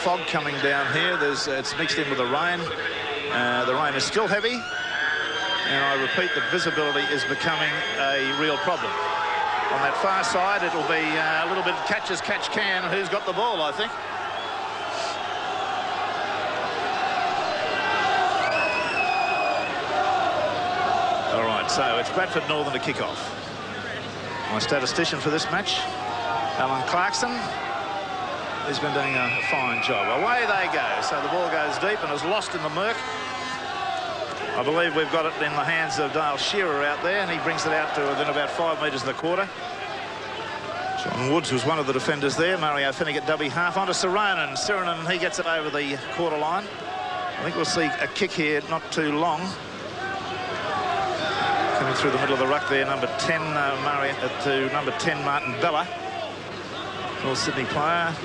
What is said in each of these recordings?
fog coming down here. It's mixed in with the rain. The rain is still heavy, and I repeat, the visibility is becoming a real problem. On that far side, it'll be a little bit catch as catch can. Who's got the ball, I think. All right, so it's Bradford Northern to kick off. My statistician for this match, Alan Clarkson, has been doing a fine job. Away they go. So the ball goes deep and is lost in the murk. I believe we've got it in the hands of Dale Shearer out there, and he brings it out to within about 5 metres of the quarter. John Woods was one of the defenders there. Mario Finnegan, dummy half onto Siranen. Siranen, he gets it over the quarter line. I think we'll see a kick here not too long. Coming through the middle of the ruck there, number 10, to number 10, Martin Bella. North Sydney player.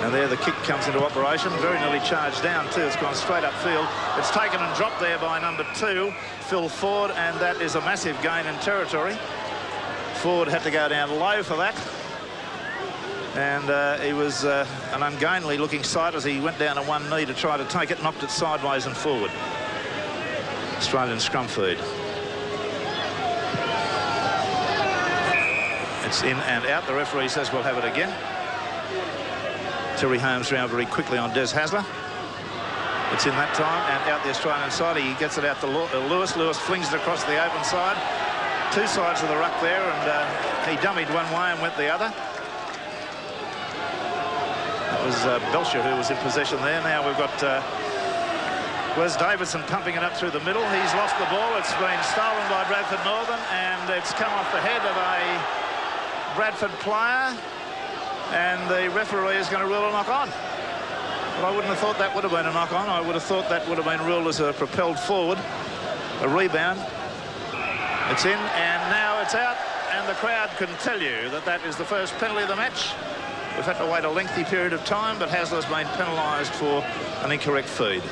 And there the kick comes into operation. Very nearly charged down too. It's gone straight upfield. It's taken and dropped there by number 2, Phil Ford, and that is a massive gain in territory. Ford had to go down low for that. And he was an ungainly looking sight as he went down on one knee to try to take it, knocked it sideways and forward. Australian scrum feed. It's in and out. The referee says we'll have it again. Terry Holmes round very quickly on Des Hasler. It's in that time, and out the Australian side. He gets it out to Lewis. Lewis flings it across the open side. Two sides of the ruck there, and he dummied one way and went the other. That was Belcher who was in possession there. Now we've got Wes Davidson pumping it up through the middle. He's lost the ball. It's been stolen by Bradford Northern, and it's come off the head of a Bradford player. And the referee is going to rule a knock-on. But I wouldn't have thought that would have been a knock-on. I would have thought that would have been ruled as a propelled forward, a rebound. It's in, and now it's out. And the crowd can tell you that that is the first penalty of the match. We've had to wait a lengthy period of time, but Hasler's been penalised for an incorrect feed.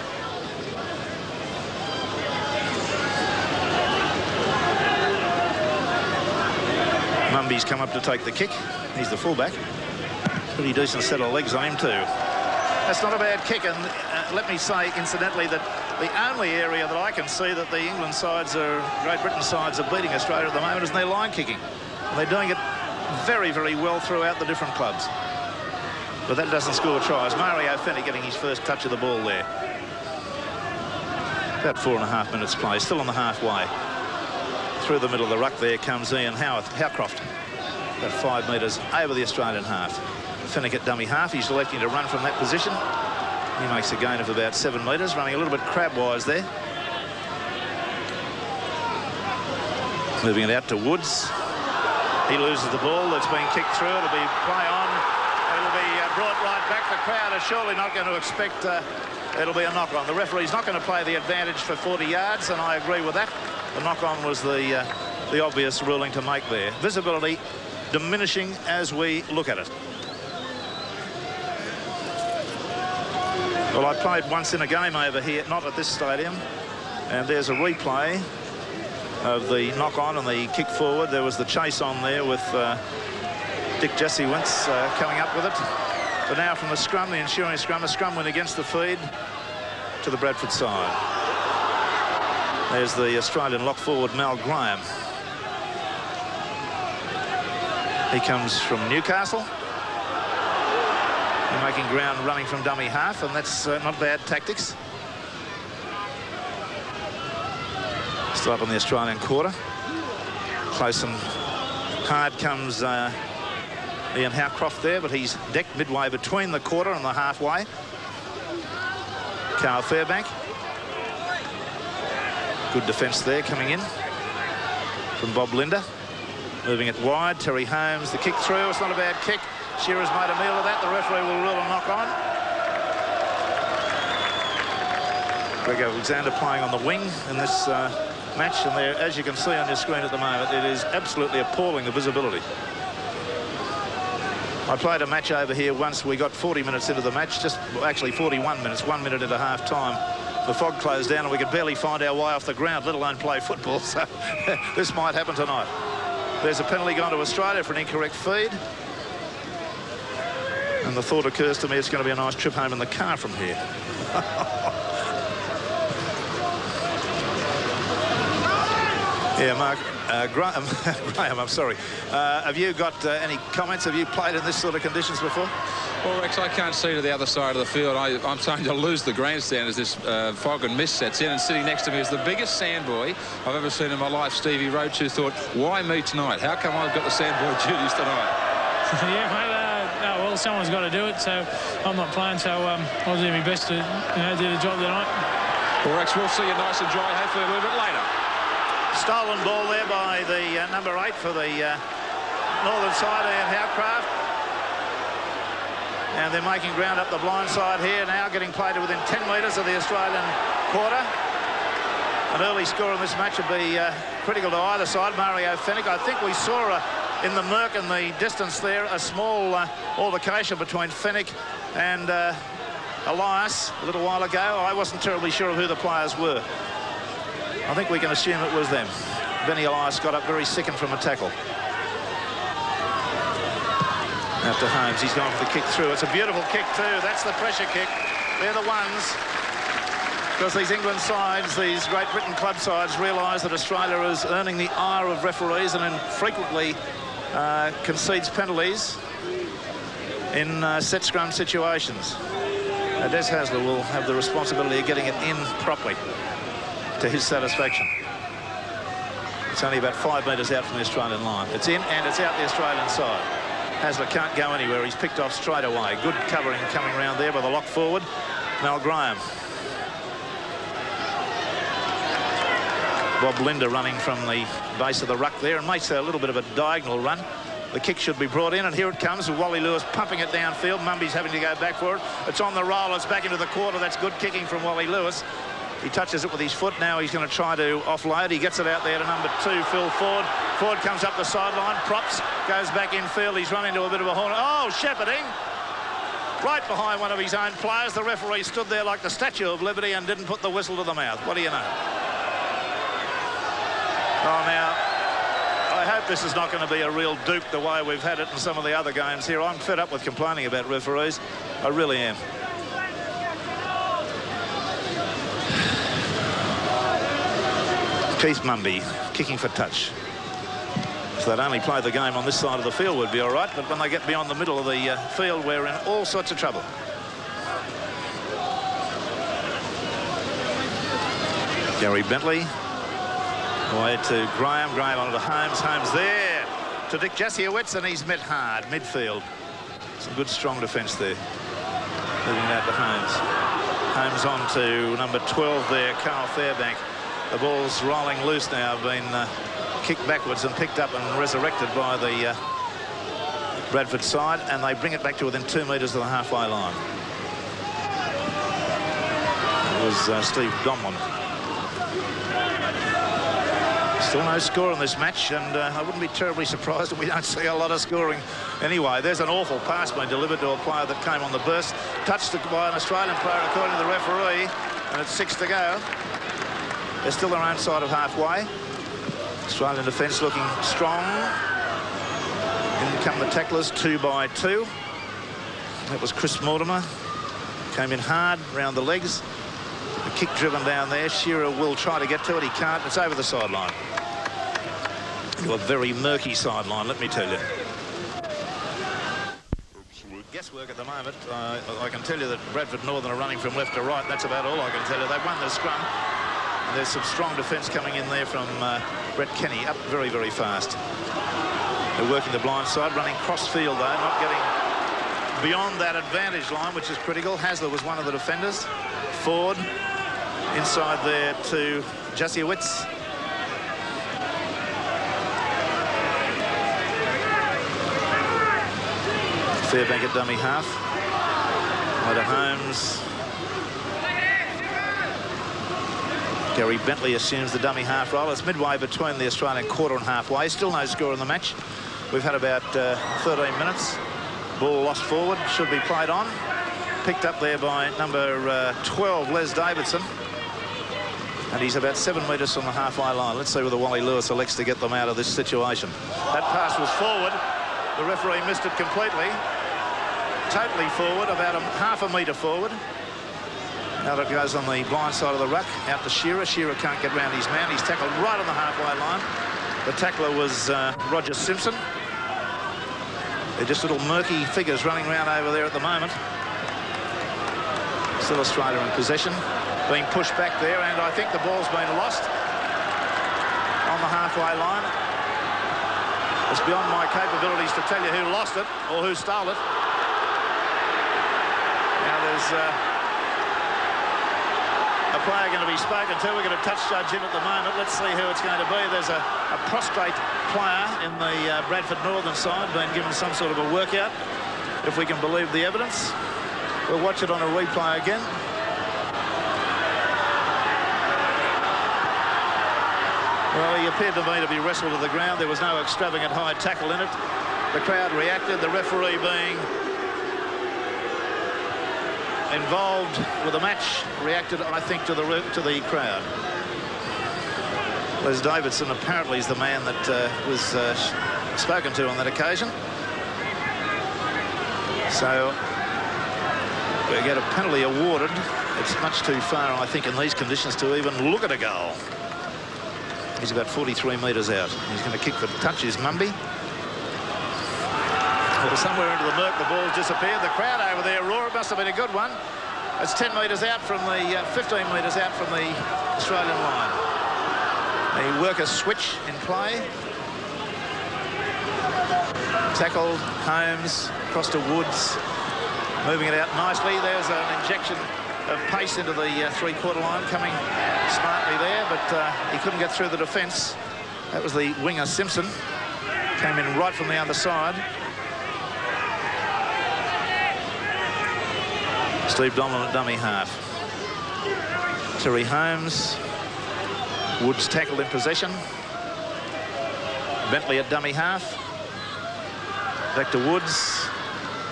Mumby's come up to take the kick. He's the fullback. Pretty decent set of legs on him too. That's not a bad kick, and let me say incidentally that the only area that I can see that the England sides Great Britain sides are beating Australia at the moment is in their line kicking. And they're doing it very, very well throughout the different clubs. But that doesn't score tries. Mario Fenner getting his first touch of the ball there. About 4.5 minutes play, still on the halfway. Through the middle of the ruck there comes Ian Howcroft. About 5 metres over the Australian half. Fennick at dummy half. He's electing to run from that position. He makes a gain of about 7 metres, running a little bit crab-wise there. Moving it out to Woods. He loses the ball. It's been kicked through. It'll be play on. It'll be brought right back. The crowd are surely not going to expect it'll be a knock-on. The referee's not going to play the advantage for 40 yards, and I agree with that. The knock-on was the obvious ruling to make there. Visibility diminishing as we look at it. Well, I played once in a game over here, not at this stadium, and there's a replay of the knock-on and the kick forward. There was the chase on there with Dick Jesse-Wentz coming up with it. But now from the scrum, the ensuing scrum, a scrum win against the feed to the Bradford side. There's the Australian lock forward, Mal Graham. He comes from Newcastle. They're making ground running from dummy half, and that's not bad tactics. Still up on the Australian quarter. Close and hard comes Ian Howcroft there, but he's decked midway between the quarter and the halfway. Carl Fairbank. Good defence there coming in from Bob Linder. Moving it wide. Terry Holmes, the kick through. It's not a bad kick. Shearer's made a meal of that. The referee will rule a knock-on. Greg Alexander playing on the wing in this match, and there, as you can see on your screen at the moment, it is absolutely appalling, the visibility. I played a match over here once. We got 40 minutes into the match, actually 41 minutes, 1 minute into half time. The fog closed down and we could barely find our way off the ground, let alone play football. So this might happen tonight. There's a penalty gone to Australia for an incorrect feed. And And the thought occurs to me it's going to be a nice trip home in the car from here. Yeah, Mark, Graham, I'm sorry. Have you got any comments? Have you played in this sort of conditions before? Well, Rex, I can't see to the other side of the field. I'm starting to lose the grandstand as this fog and mist sets in, and sitting next to me is the biggest sandboy I've ever seen in my life, Stevie Roach, who thought, why me tonight? How come I've got the sandboy duties tonight? Yeah, mate, well, someone's got to do it, so I'm not playing, so I'll do my best to do the job tonight. Well, Rex, we'll see you nice and dry, hopefully a little bit later. Stolen ball there by the number 8 for the northern side, Ian Howcraft. And they're making ground up the blind side here now, getting played to within 10 metres of the Australian quarter. An early score in this match would be critical to either side. Mario Fennick, I think we saw in the murk in the distance there a small altercation between Fennick and Elias a little while ago. I wasn't terribly sure of who the players were. I think we can assume it was them. Benny Elias got up very sickened from a tackle. Out to Holmes, he's gone for the kick through. It's a beautiful kick too. That's the pressure kick. They're the ones. Because these England sides, these Great Britain club sides, realise that Australia is earning the ire of referees and frequently concedes penalties in set scrum situations. Des Hasler will have the responsibility of getting it in properly to his satisfaction. It's only about 5 metres out from the Australian line. It's in and it's out the Australian side. Hasler can't go anywhere. He's picked off straight away. Good covering coming around there by the lock forward, Mel Graham. Bob Linder running from the base of the ruck there and makes a little bit of a diagonal run. The kick should be brought in, and here it comes with Wally Lewis pumping it downfield. Mumby's having to go back for it. It's on the roll. It's back into the quarter. That's good kicking from Wally Lewis. He touches it with his foot. Now he's going to try to offload. He gets it out there to number 2, Phil Ford. Ford comes up the sideline, props, goes back infield. He's run into a bit of a horn. Oh, shepherding. Right behind one of his own players. The referee stood there like the Statue of Liberty and didn't put the whistle to the mouth. What do you know? Oh, now, I hope this is not going to be a real duke the way we've had it in some of the other games here. I'm fed up with complaining about referees. I really am. Keith Mumby kicking for touch. If they'd only play the game on this side of the field would be all right, but when they get beyond the middle of the field, we're in all sorts of trouble. Gary Bentley. Away to Graham. Graham on to Holmes. Holmes there to Dick Jasiewicz, and he's met hard midfield. Some good strong defence there. Moving it out to Holmes. Holmes on to number 12 there, Carl Fairbank. The ball's rolling loose now, been kicked backwards and picked up and resurrected by the Bradford side, and they bring it back to within 2 metres of the halfway line. It was Steve Domlin. Still no score in this match, and I wouldn't be terribly surprised if we don't see a lot of scoring anyway. There's an awful pass being delivered to a player that came on the burst, touched by an Australian player according to the referee, and it's 6 to go. They're still their own side of halfway. Australian defence looking strong. In come the tacklers, 2 by 2. That was Chris Mortimer. Came in hard round the legs. The kick driven down there. Shearer will try to get to it. He can't. It's over the sideline. A very murky sideline, let me tell you. Guesswork at the moment. I can tell you that Bradford Northern are running from left to right. That's about all I can tell you. They've won the scrum. And there's some strong defence coming in there from Brett Kenny, up very, very fast. They're working the blind side, running cross field though, not getting beyond that advantage line, which is critical. Hasler was one of the defenders. Ford inside there to Jasiewicz. Fairbank at dummy half. Over to Holmes. Gary Bentley assumes the dummy half role. It's midway between the Australian quarter and halfway. Still no score in the match. We've had about 13 minutes. Ball lost forward. Should be played on. Picked up there by number 12, Les Davidson. And he's about 7 metres from the halfway line. Let's see whether Wally Lewis elects to get them out of this situation. That pass was forward. The referee missed it completely. totally forward, about half a metre forward. Now it goes on the blind side of the ruck, out to Shearer. Shearer can't get round his man. He's tackled right on the halfway line. The tackler was Roger Simpson. They're just little murky figures running around over there at the moment. Still Australia in possession, being pushed back there, and I think the ball's been lost on the halfway line. It's beyond my capabilities to tell you who lost it or who stole it. Now there's a player going to be spoken to. We're going to touch judge in at the moment. Let's see who it's going to be. There's a prostrate player in the Bradford Northern side being given some sort of a workout, if we can believe the evidence. We'll watch it on a replay again. Well, he appeared to me to be wrestled to the ground. There was no extravagant high tackle in it. The crowd reacted. The referee, being involved with the match, reacted, I think, to the crowd. Les Davidson apparently is the man that was spoken to on that occasion. So we get a penalty awarded. It's much too far, I think, in these conditions to even look at a goal. He's about 43 metres out. He's going to kick for touch, is Mumby. Well, somewhere into the murk, the ball's disappeared. The crowd over there roar. It must have been a good one. It's 10 metres out from the 15 metres out from the Australian line. The workers switch in play. Tackled Holmes, across to Woods, moving it out nicely. There's an injection of pace into the three-quarter line, coming smartly there, but he couldn't get through the defence. That was the winger Simpson. Came in right from the other side. Steve Donlan at dummy half. Terry Holmes. Woods tackled in possession. Bentley at dummy half. Back to Woods.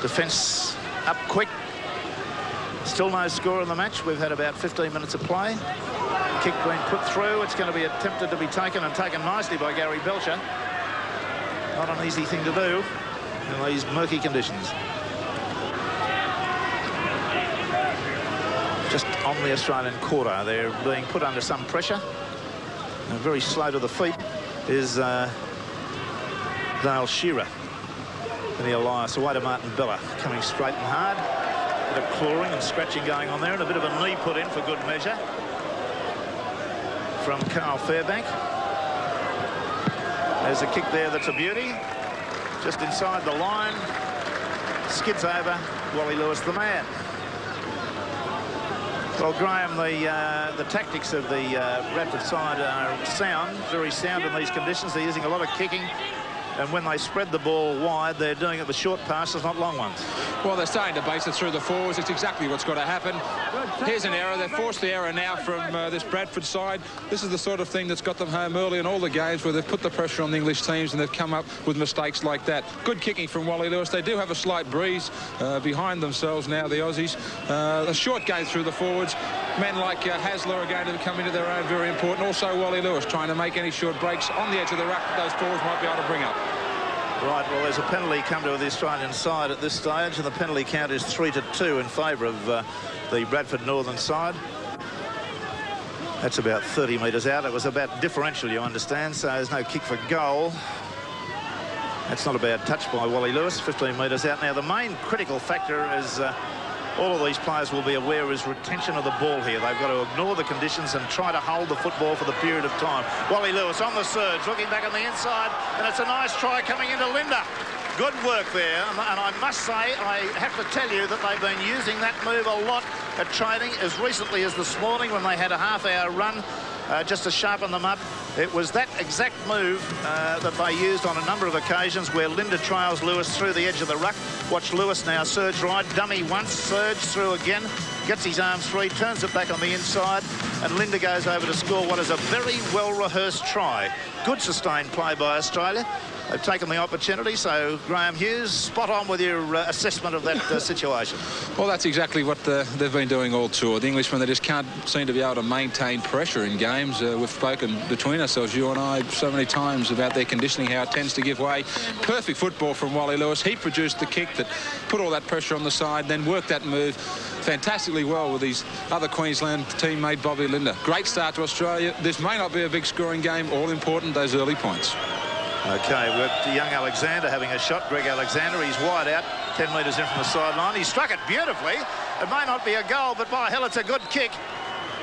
Defence up quick. Still no score in the match. We've had about 15 minutes of play. Kick being put through. It's going to be attempted to be taken, and taken nicely by Gary Belcher. Not an easy thing to do in these murky conditions. Just on the Australian quarter, they're being put under some pressure. And very slow to the feet is Dale Shearer. And the Elias away to Martin Bella, coming straight and hard. A bit of clawing and scratching going on there, and a bit of a knee put in for good measure from Carl Fairbank. There's a kick there that's a beauty. Just inside the line. Skids over. Wally Lewis, the man. Well, Graham, the tactics of the Bradford side are sound, very sound in these conditions. They're using a lot of kicking, and when they spread the ball wide, they're doing it with short passes, not long ones. Well, they're starting to base it through the forwards. It's exactly what's got to happen. Here's an error. They've forced the error now from this Bradford side. This is the sort of thing that's got them home early in all the games, where they've put the pressure on the English teams and they've come up with mistakes like that. Good kicking from Wally Lewis. They do have a slight breeze behind themselves now, the Aussies. A short game through the forwards. Men like Hasler are going to come into their own, very important. Also Wally Lewis trying to make any short breaks on the edge of the ruck that those forwards might be able to bring up. Right, well, there's a penalty come to the Australian side at this stage, and the penalty count is 3-2 in favour of the Bradford Northern side. That's about 30 metres out. It was about differential, you understand, so there's no kick for goal. That's not a bad touch by Wally Lewis, 15 metres out. Now, the main critical factor is all of these players will be aware is retention of the ball here. They've got to ignore the conditions and try to hold the football for the period of time. Wally Lewis on the surge, looking back on the inside, and it's a nice try coming into Linda. Good work there, and I must say, I have to tell you that they've been using that move a lot at training, as recently as this morning when they had a half-hour run just to sharpen them up. It was that exact move that they used on a number of occasions, where Linda trails Lewis through the edge of the ruck. Watch Lewis now surge right, dummy once, surge through again, gets his arms free, turns it back on the inside, and Linda goes over to score what is a very well-rehearsed try. Good sustained play by Australia. They've taken the opportunity, so Graham Hughes, spot on with your assessment of that situation. Well, that's exactly what they've been doing all tour. The Englishmen, they just can't seem to be able to maintain pressure in games. We've spoken between ourselves, you and I, so many times about their conditioning, how it tends to give way. Perfect football from Wally Lewis. He produced the kick that put all that pressure on the side, then worked that move fantastically well with his other Queensland teammate, Bobby Linder. Great start to Australia. This may not be a big scoring game. All important, those early points. OK, we've got young Alexander having a shot. Greg Alexander, he's wide out, 10 metres in from the sideline. He struck it beautifully. It may not be a goal, but by hell, it's a good kick.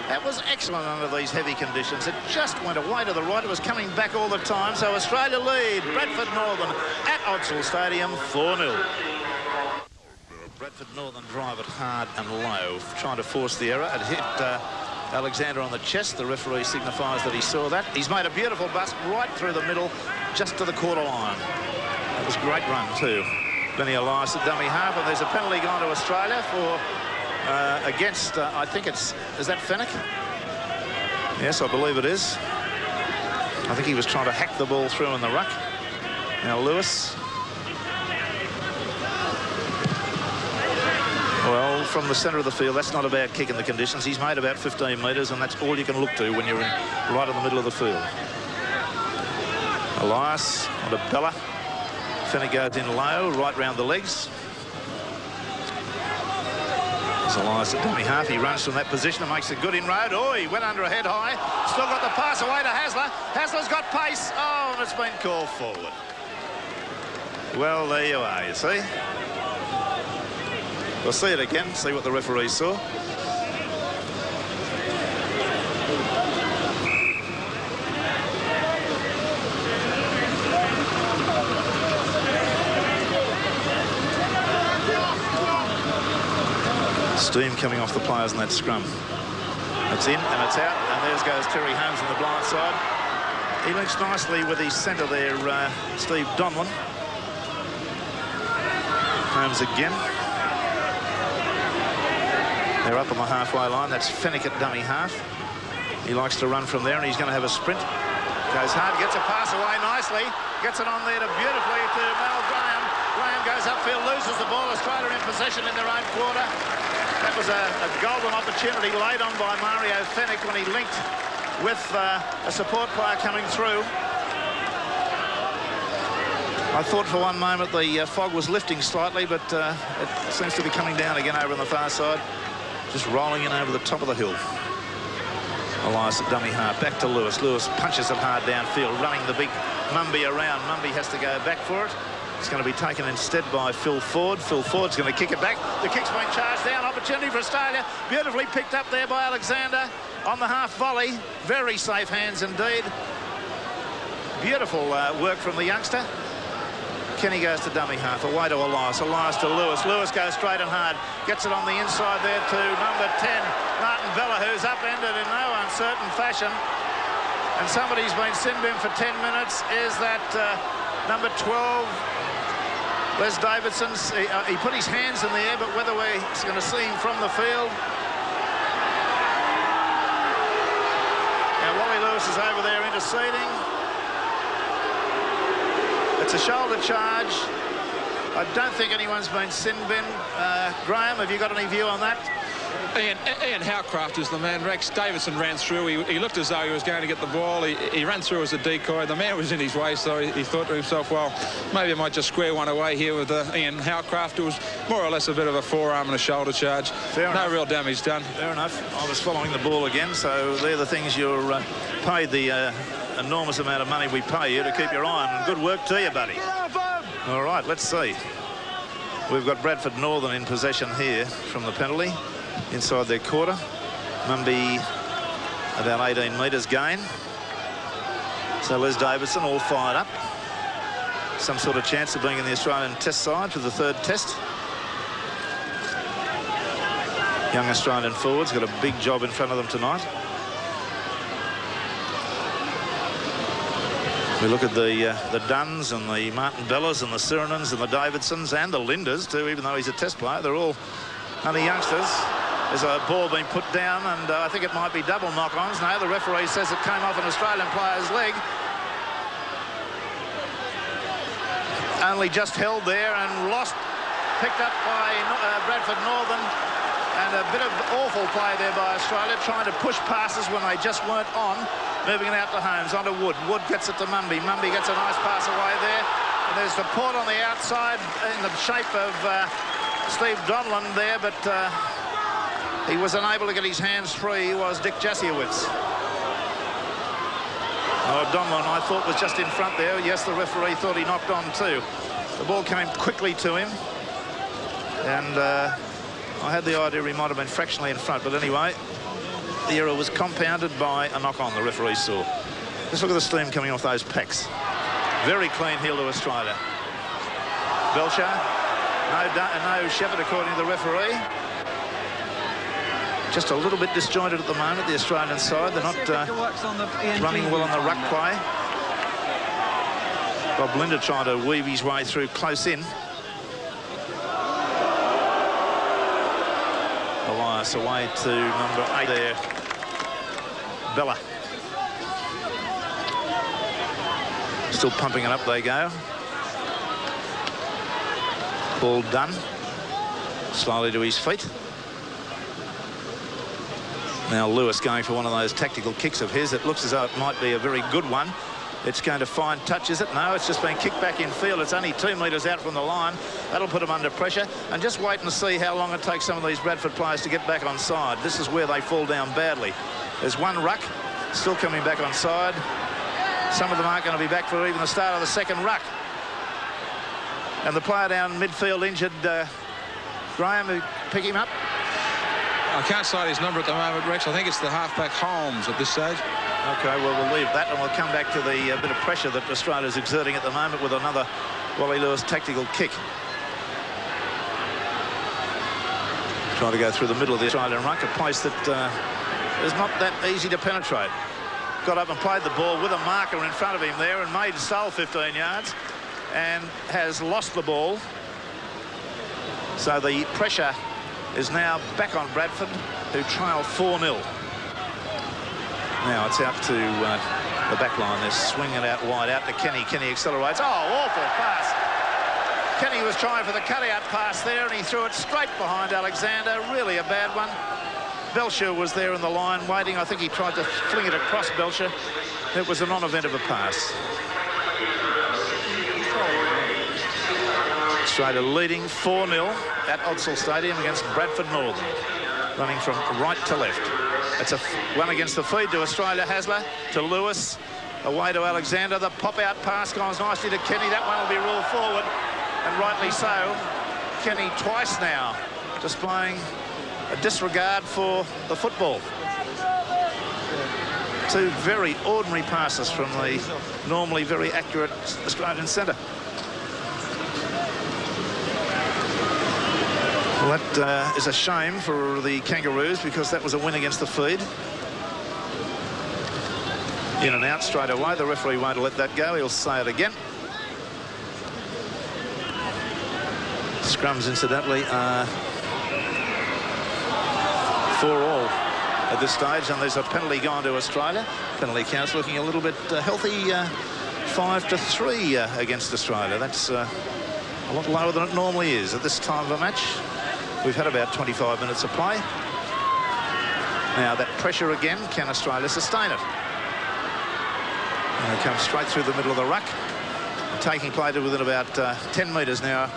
That was excellent under these heavy conditions. It just went away to the right. It was coming back all the time. So Australia lead. Bradford Northern at Odsal Stadium, 4-0. Bradford Northern drive it hard and low, trying to force the error. It hit Alexander on the chest. The referee signifies that he saw that. He's made a beautiful bust right through the middle, just to the quarter line. That was a great run too. Benny Elias at dummy half, and there's a penalty gone to Australia for against, I think is that Fennick? Yes, I believe it is. I think he was trying to hack the ball through in the ruck. Now Lewis. Well, from the centre of the field, that's not a bad kick in the conditions. He's made about 15 metres, and that's all you can look to when you're right in the middle of the field. Elias on to Bella. Fennick goes in low, right round the legs. There's Elias at dummy half. He runs from that position and makes a good inroad. Oh, he went under a head high. Still got the pass away to Hasler. Hasler's got pace. Oh, and it's been called forward. Well, there you are, you see. We'll see it again, see what the referee saw. Steam coming off the players in that scrum. It's in and it's out, and there goes Terry Holmes on the blind side. He links nicely with his centre there, Steve Donlan. Holmes again. They're up on the halfway line. That's Fennick at dummy half. He likes to run from there, and he's going to have a sprint. Goes hard, gets a pass away nicely. Gets it on there beautifully to Mal Graham. Graham goes upfield, loses the ball. Australia in possession in their own quarter. That was a golden opportunity laid on by Mario Fennick when he linked with a support player coming through. I thought for one moment the fog was lifting slightly, but it seems to be coming down again over on the far side. Just rolling in over the top of the hill. Elias at dummy half, back to Lewis. Lewis punches it hard downfield, running the big Mumby around. Mumby has to go back for it. It's going to be taken instead by Phil Ford. Phil Ford's going to kick it back. The kick's been charged down. Opportunity for Australia. Beautifully picked up there by Alexander on the half volley. Very safe hands indeed. Beautiful work from the youngster. Kenny goes to dummy half, away to Elias. Elias to Lewis. Lewis goes straight and hard. Gets it on the inside there to number 10, Martin Vella, who's upended in no uncertain fashion. And somebody's been sin-bin for 10 minutes. Is that number 12, Les Davidson? He put his hands in the air, but whether we're going to see him from the field. Now, Wally Lewis is over there interceding. It's a shoulder charge. I don't think anyone's been sin-bin. Graham, have you got any view on that? Ian Howcraft is the man. Rex Davidson ran through. He looked as though he was going to get the ball. He ran through as a decoy. The man was in his way, so he thought to himself, well, maybe I might just square one away here with Ian Howcraft. It was more or less a bit of a forearm and a shoulder charge. No real damage done. Fair enough. I was following the ball again, so they're the things you're paid the enormous amount of money we pay you to keep your eye on. And good work to you, buddy. All right, let's see. We've got Bradford Northern in possession here from the penalty. Inside their quarter. Mumby about 18 metres gain. So Les Davidson all fired up. Some sort of chance of being in the Australian test side for the third test. Young Australian forwards got a big job in front of them tonight. We look at the Dunns and the Martin Bellas and the Sirenans and the Davidsons and the Linders too, even though he's a test player. They're all only youngsters. There's a ball being put down, and I think it might be double knock-ons. No, the referee says it came off an Australian player's leg. only just held there and lost. Picked up by Bradford Northern, and a bit of awful play there by Australia, trying to push passes when they just weren't on. Moving it out to Holmes, onto Wood. Wood gets it to Mumby. Mumby gets a nice pass away there. And there's support on the outside in the shape of Steve Donlan there, but he was unable to get his hands free, was Dick Jasiewicz. Oh, Donlan, I thought, was just in front there. Yes, the referee thought he knocked on too. The ball came quickly to him, and I had the idea he might have been fractionally in front, but anyway, the error was compounded by a knock-on, the referee saw. Just look at the steam coming off those packs. Very clean heel to Australia. Belcher, no Shepherd according to the referee. Just a little bit disjointed at the moment, the Australian side. They're not running well on the ruck play. Bob Linder trying to weave his way through close in. Elias away to number 8 there. Bella. Still pumping it up, they go. Ball done. Slowly to his feet. Now Lewis going for one of those tactical kicks of his. It looks as though it might be a very good one. It's going to find touch, is it? No, it's just been kicked back in field. It's only 2 metres out from the line. That'll put them under pressure. And just wait and see how long it takes some of these Bradford players to get back on side. This is where they fall down badly. There's one ruck still coming back on side. Some of them aren't going to be back for even the start of the second ruck. And the player down midfield injured, Graham, who pick him up. I can't cite his number at the moment, Rex. I think it's the halfback Holmes at this stage. OK, well, we'll leave that and we'll come back to the bit of pressure that Australia's exerting at the moment with another Wally Lewis tactical kick. Trying to go through the middle of the Australian ruck, a place that is not that easy to penetrate. Got up and played the ball with a marker in front of him there and stole 15 yards and has lost the ball. So the pressure is now back on Bradford, who trail 4-0. Now it's out to the back line. They're swinging it out wide, out to Kenny. Kenny accelerates. Oh, awful pass. Kenny was trying for the cut-out pass there, and he threw it straight behind Alexander. Really a bad one. Belcher was there in the line waiting. I think he tried to fling it across Belcher. It was a non-event of a pass. Australia leading 4-0 at Odsal Stadium against Bradford Northern. Running from right to left. It's a one against the feed to Australia. Hasler to Lewis. Away to Alexander. The pop-out pass goes nicely to Kenny. That one will be ruled forward. And rightly so. Kenny twice now displaying a disregard for the football. Two very ordinary passes from the normally very accurate Australian centre. Well, that is a shame for the Kangaroos because that was a win against the feed. In and out straight away. The referee won't let that go. He'll say it again. Scrums, incidentally, are 4-all at this stage, and there's a penalty gone to Australia. Penalty count's looking a little bit healthy, 5-3 against Australia. That's a lot lower than it normally is at this time of a match. We've had about 25 minutes of play. Now that pressure again, can Australia sustain it? And they come straight through the middle of the ruck, taking play to within about 10 metres now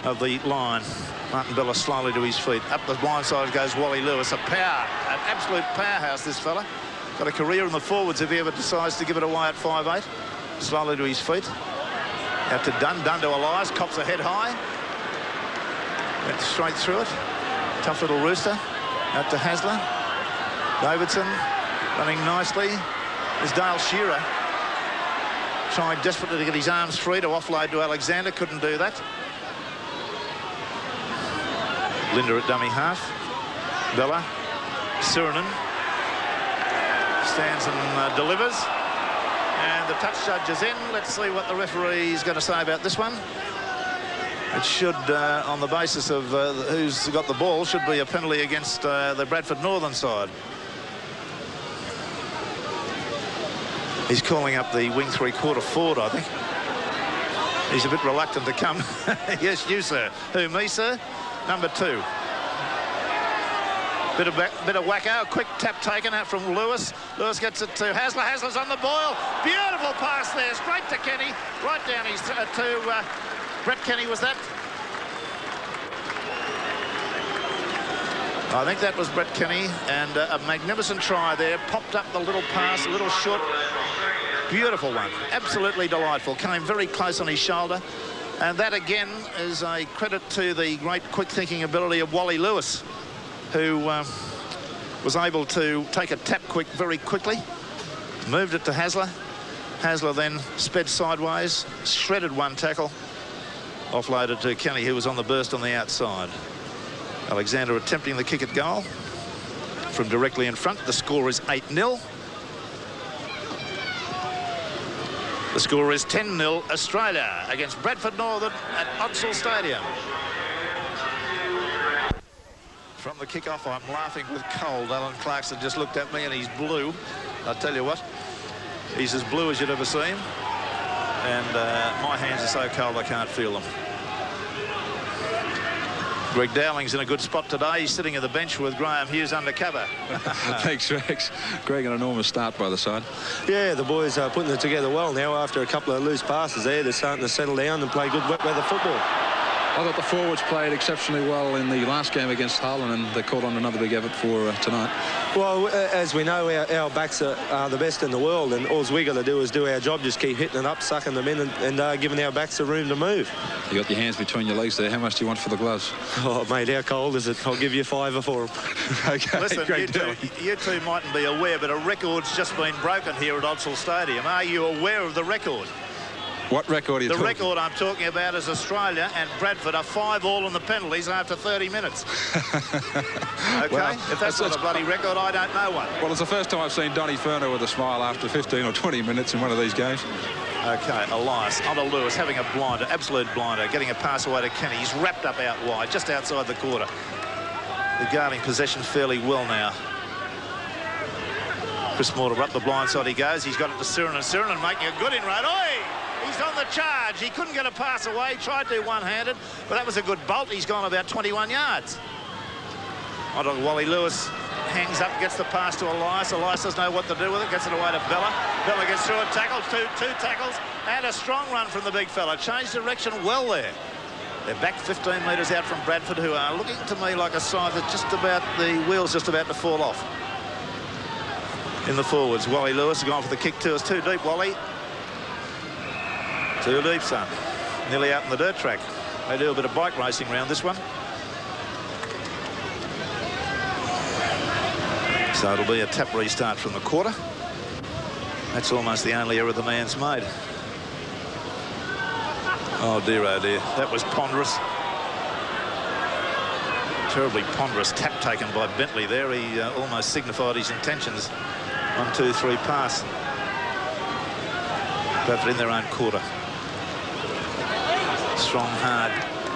of the line. Martin Bella slowly to his feet. Up the blind side goes Wally Lewis. A power, an absolute powerhouse, this fella. Got a career in the forwards if he ever decides to give it away at 5'8". Slowly to his feet. Out to Dunn. Dunn to Elias. Cops a head high. Went straight through it. Tough little rooster. Out to Hasler. Davidson running nicely. There's Dale Shearer trying desperately to get his arms free to offload to Alexander. Couldn't do that. Linder at dummy half. Bella. Sirinen stands and delivers. And the touch judge is in. Let's see what the referee is going to say about this one. It should, on the basis of who's got the ball, should be a penalty against the Bradford Northern side. He's calling up the wing three-quarter forward, I think. He's a bit reluctant to come. Yes, you, sir. Who, me, sir? Number 2. Bit of wacko. Quick tap taken out from Lewis. Lewis gets it to Hasler. Hasler's on the boil. Beautiful pass there. Straight to Kenny. Right down his to Brett Kenny, was that? I think that was Brett Kenny. And a magnificent try there. Popped up the little pass, a little short. Beautiful one. Absolutely delightful. Came very close on his shoulder. And that, again, is a credit to the great quick-thinking ability of Wally Lewis, who was able to take a tap quick very quickly, moved it to Hasler. Hasler then sped sideways, shredded one tackle, offloaded to Kenny, who was on the burst on the outside. Alexander attempting the kick at goal from directly in front. The score is 8-0. The score is 10-0 Australia against Bradford Northern at Odsal Stadium. From the kick-off, I'm laughing with cold. Alan Clarkson just looked at me and he's blue. I'll tell you what, he's as blue as you'd ever see him. And my hands are so cold I can't feel them. Greg Dowling's in a good spot today. He's sitting at the bench with Graham Hughes under cover. Thanks, Rex. Greg, an enormous start by the side. Yeah, the boys are putting it together well now after a couple of loose passes there. They're starting to settle down and play good wet weather football. I thought the forwards played exceptionally well in the last game against Hull, and they caught on another big effort for tonight. Well, as we know, our backs are the best in the world, and all we got to do is do our job, just keep hitting it up, sucking them in, and giving our backs the room to move. You got your hands between your legs there. How much do you want for the gloves? Oh, mate, how cold is it? I'll give you $5 for them. Okay, listen, you two mightn't be aware, but a record's just been broken here at Odsal Stadium. Are you aware of the record? What record are you talking? The record I'm talking about is Australia and Bradford are 5-all in the penalties after 30 minutes. OK? Well, if that's not a bloody record, I don't know one. Well, it's the first time I've seen Donny Ferner with a smile after 15 or 20 minutes in one of these games. OK, Elias onto Lewis, having a blinder, absolute blinder, getting a pass away to Kenny. He's wrapped up out wide, just outside the quarter. They're guarding possession fairly well now. Chris Mortimer up the blind side he goes. He's got it to Siren, and Siren making a good inroad. Oi! He's on the charge. He couldn't get a pass away. Tried to one-handed, but that was a good bolt. He's gone about 21 yards. On to Wally Lewis. Hangs up, gets the pass to Elias. Elias doesn't know what to do with it. Gets it away to Bella. Bella gets through a tackle. Two tackles. And a strong run from the big fella. Changed direction well there. They're back 15 metres out from Bradford, who are looking to me like a side that just about, the wheel's just about to fall off. In the forwards, Wally Lewis has gone for the kick to us. Too deep, Wally. Too deep, son. Nearly out in the dirt track. They do a bit of bike racing around this one. So it'll be a tap restart from the quarter. That's almost the only error the man's made. Oh dear, that was ponderous. Terribly ponderous tap taken by Bentley there. He almost signified his intentions. 1-2-3 pass. Bradford in their own quarter. Strong, hard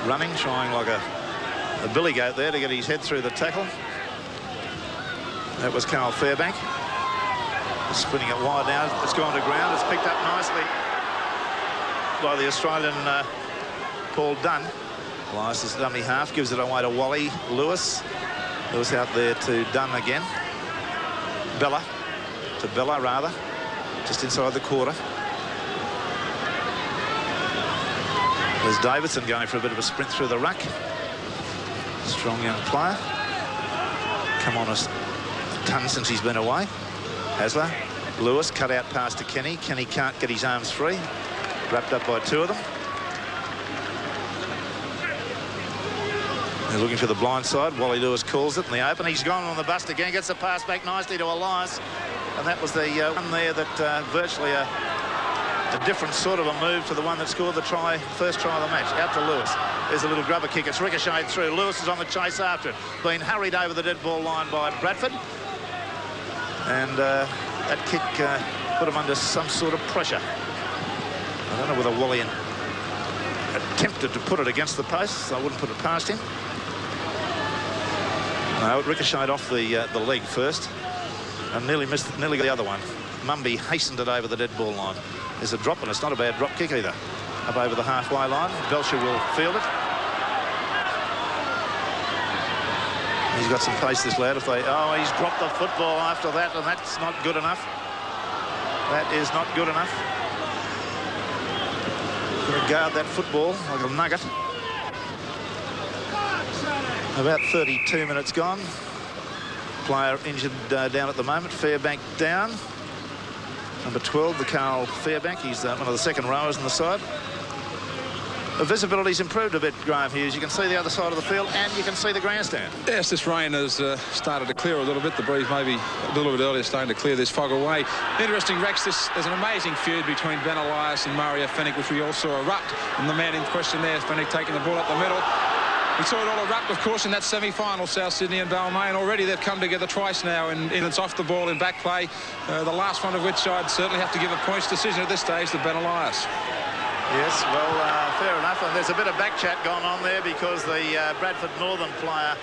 running, trying like a billy goat there to get his head through the tackle. That was Carl Fairbank. Spinning it wide now. It's gone to ground. It's picked up nicely by the Australian Paul Dunn. Elias is dummy half, gives it away to Wally Lewis. Lewis out there to Dunn again. Bella, rather, just inside the quarter. There's Davidson going for a bit of a sprint through the ruck. Strong young player. Come on a ton since he's been away. Hasler, Lewis, cut out pass to Kenny. Kenny can't get his arms free. Wrapped up by two of them. They're looking for the blind side. Wally Lewis calls it in the open. He's gone on the bust again. Gets the pass back nicely to Elias. And that was the one there that virtually a different sort of a move to the one that scored the first try of the match. Out to Lewis. There's a little grubber kick. It's ricocheted through. Lewis is on the chase after it. Been hurried over the dead ball line by Bradford. And that kick put him under some sort of pressure. I don't know whether Wally attempted to put it against the post. So I wouldn't put it past him. No, it ricocheted off the leg first. And nearly got the other one. Mumby hastened it over the dead ball line. There's a drop, and it's not a bad drop kick either. up over the halfway line. Belcher will field it. He's got some pace, this lad. He's dropped the football after that, and that's not good enough. That is not good enough. Gonna guard that football like a nugget. About 32 minutes gone. Player injured down at the moment. Fairbank down. Number 12, the Carl Fairbank. He's one of the second rowers on the side. The visibility's improved a bit, Graham Hughes. You can see the other side of the field and you can see the grandstand. Yes, this rain has started to clear a little bit. The breeze maybe a little bit earlier starting to clear this fog away. Interesting, Rex, there's an amazing feud between Ben Elias and Mario Fennick, which we all saw erupt. And the man in question there, Fennick, taking the ball up the middle. We saw it all erupt, of course, in that semi-final, South Sydney and Balmain. Already they've come together twice now, and it's off the ball in back play. The last one of which I'd certainly have to give a points decision at this stage to Ben Elias. Yes, well, fair enough. And there's a bit of back chat going on there because the Bradford Northern player,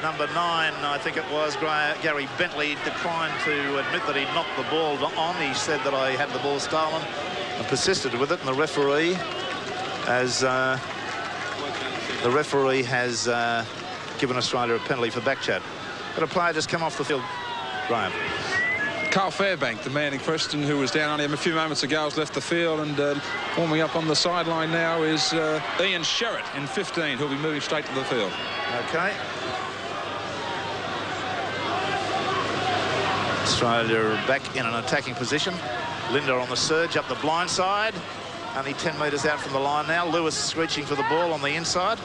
number 9, I think it was, Gary Bentley, declined to admit that he knocked the ball on. He said that I had the ball stolen and persisted with it. And the referee has given Australia a penalty for back chat. But a player just come off the field, Graham. Carl Fairbank, the man in question, who was down on him a few moments ago, has left the field, and warming up on the sideline now is Ian Sherritt in 15, who'll be moving straight to the field. Okay. Australia back in an attacking position. Linda on the surge up the blind side. Only 10 metres out from the line now. Lewis screeching for the ball on the inside.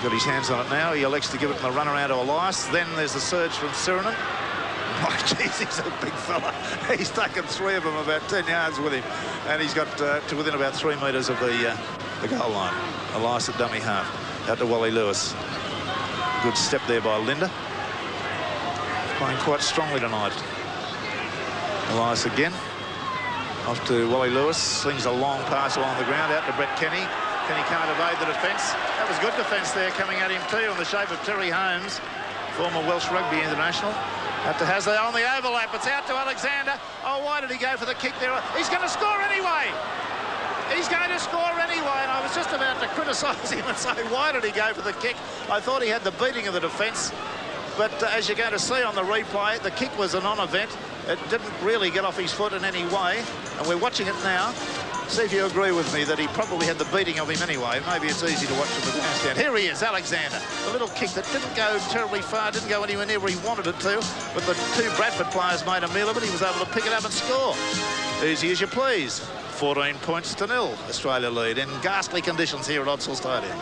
Got his hands on it now. He elects to give it in the run around to Elias. Then there's the surge from Sirinen. Oh, jeez, he's a big fella. He's taken 3 of them about 10 yards with him. And he's got to within about 3 metres of the goal line. Elias at dummy half. Out to Wally Lewis. Good step there by Linda. Playing quite strongly tonight. Elias again. Off to Wally Lewis. Slings a long pass along the ground. Out to Brett Kenny. Kenny can't evade the defence. That was good defence there coming at him too in the shape of Terry Holmes, former Welsh rugby international. Out to Hasley on the overlap. It's out to Alexander. Oh, why did he go for the kick there? He's going to score anyway. He's going to score anyway. And I was just about to criticise him and say, why did he go for the kick? I thought he had the beating of the defence. But as you're going to see on the replay, the kick was a non-event. It didn't really get off his foot in any way. And we're watching it now. See if you agree with me that he probably had the beating of him anyway. Maybe it's easy to watch from the grandstand. Here he is, Alexander. The little kick that didn't go terribly far, didn't go anywhere near where he wanted it to. But the 2 Bradford players made a meal of it. He was able to pick it up and score. Easy as you please. 14 points to 0. Australia lead in ghastly conditions here at Odsal Stadium.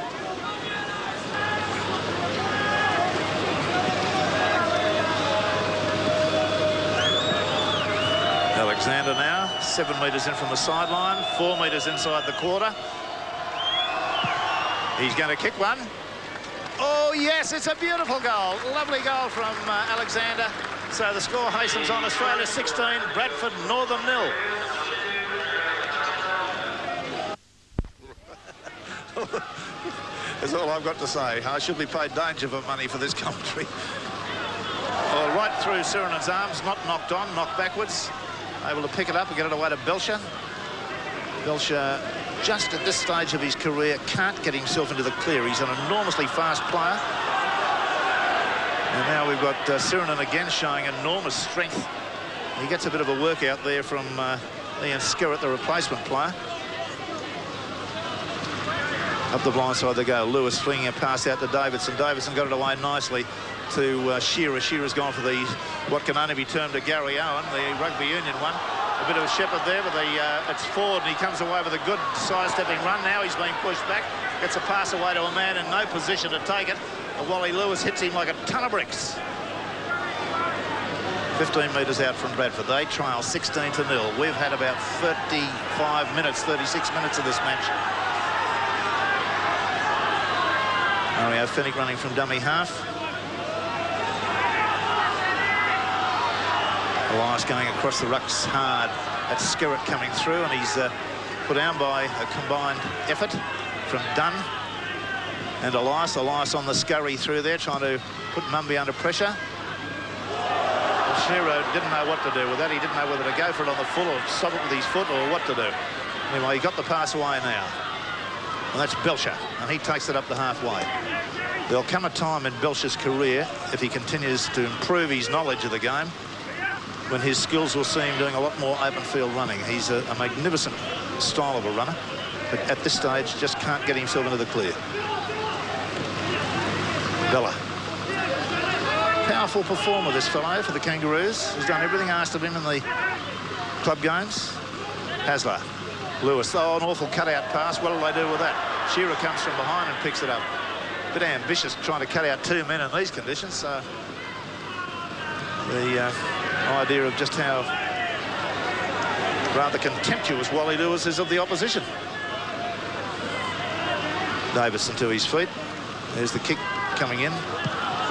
Alexander now, 7 metres in from the sideline, 4 metres inside the quarter. He's going to kick one. Oh, yes, it's a beautiful goal. Lovely goal from Alexander. So the score hastens on. Australia 16, Bradford Northern 0. That's all I've got to say. I should be paid danger for money for this commentary. Well, right through Sirenen's arms, not knocked on, knocked backwards. Able to pick it up and get it away to Belcher. Belcher, just at this stage of his career, can't get himself into the clear. He's an enormously fast player. And now we've got Sirenen again showing enormous strength. He gets a bit of a workout there from Ian Skerritt, the replacement player. Up the blind side they go. Lewis flinging a pass out to Davidson. Davidson got it away nicely to Shearer. Shearer's gone for what can only be termed a Gary Owen, the rugby union one. A bit of a shepherd there, but it's Ford, and he comes away with a good side-stepping run. Now he's being pushed back. Gets a pass away to a man in no position to take it. And Wally Lewis hits him like a ton of bricks. 15 metres out from Bradford. They trail 16-0. We've had about 35 minutes, 36 minutes of this match. Mario Fennick running from dummy half. Elias going across the rucks hard. That's Skerritt coming through, and he's put down by a combined effort from Dunn and Elias. Elias on the scurry through there, trying to put Mumby under pressure. Shearer didn't know what to do with that. He didn't know whether to go for it on the full or stop it with his foot or what to do. Anyway, he got the pass away now. And that's Belcher, and he takes it up the halfway. There'll come a time in Belcher's career, if he continues to improve his knowledge of the game, when his skills will see him doing a lot more open field running. He's a magnificent style of a runner, but at this stage just can't get himself into the clear. Bella. Powerful performer, this fellow, for the Kangaroos. He's done everything asked of him in the club games. Hasler. Lewis. Oh, an awful cutout pass. What will they do with that? Shearer comes from behind and picks it up. A bit ambitious trying to cut out 2 men in these conditions. So the idea of just how rather contemptuous Wally Lewis is of the opposition. Davidson to his feet. There's the kick coming in.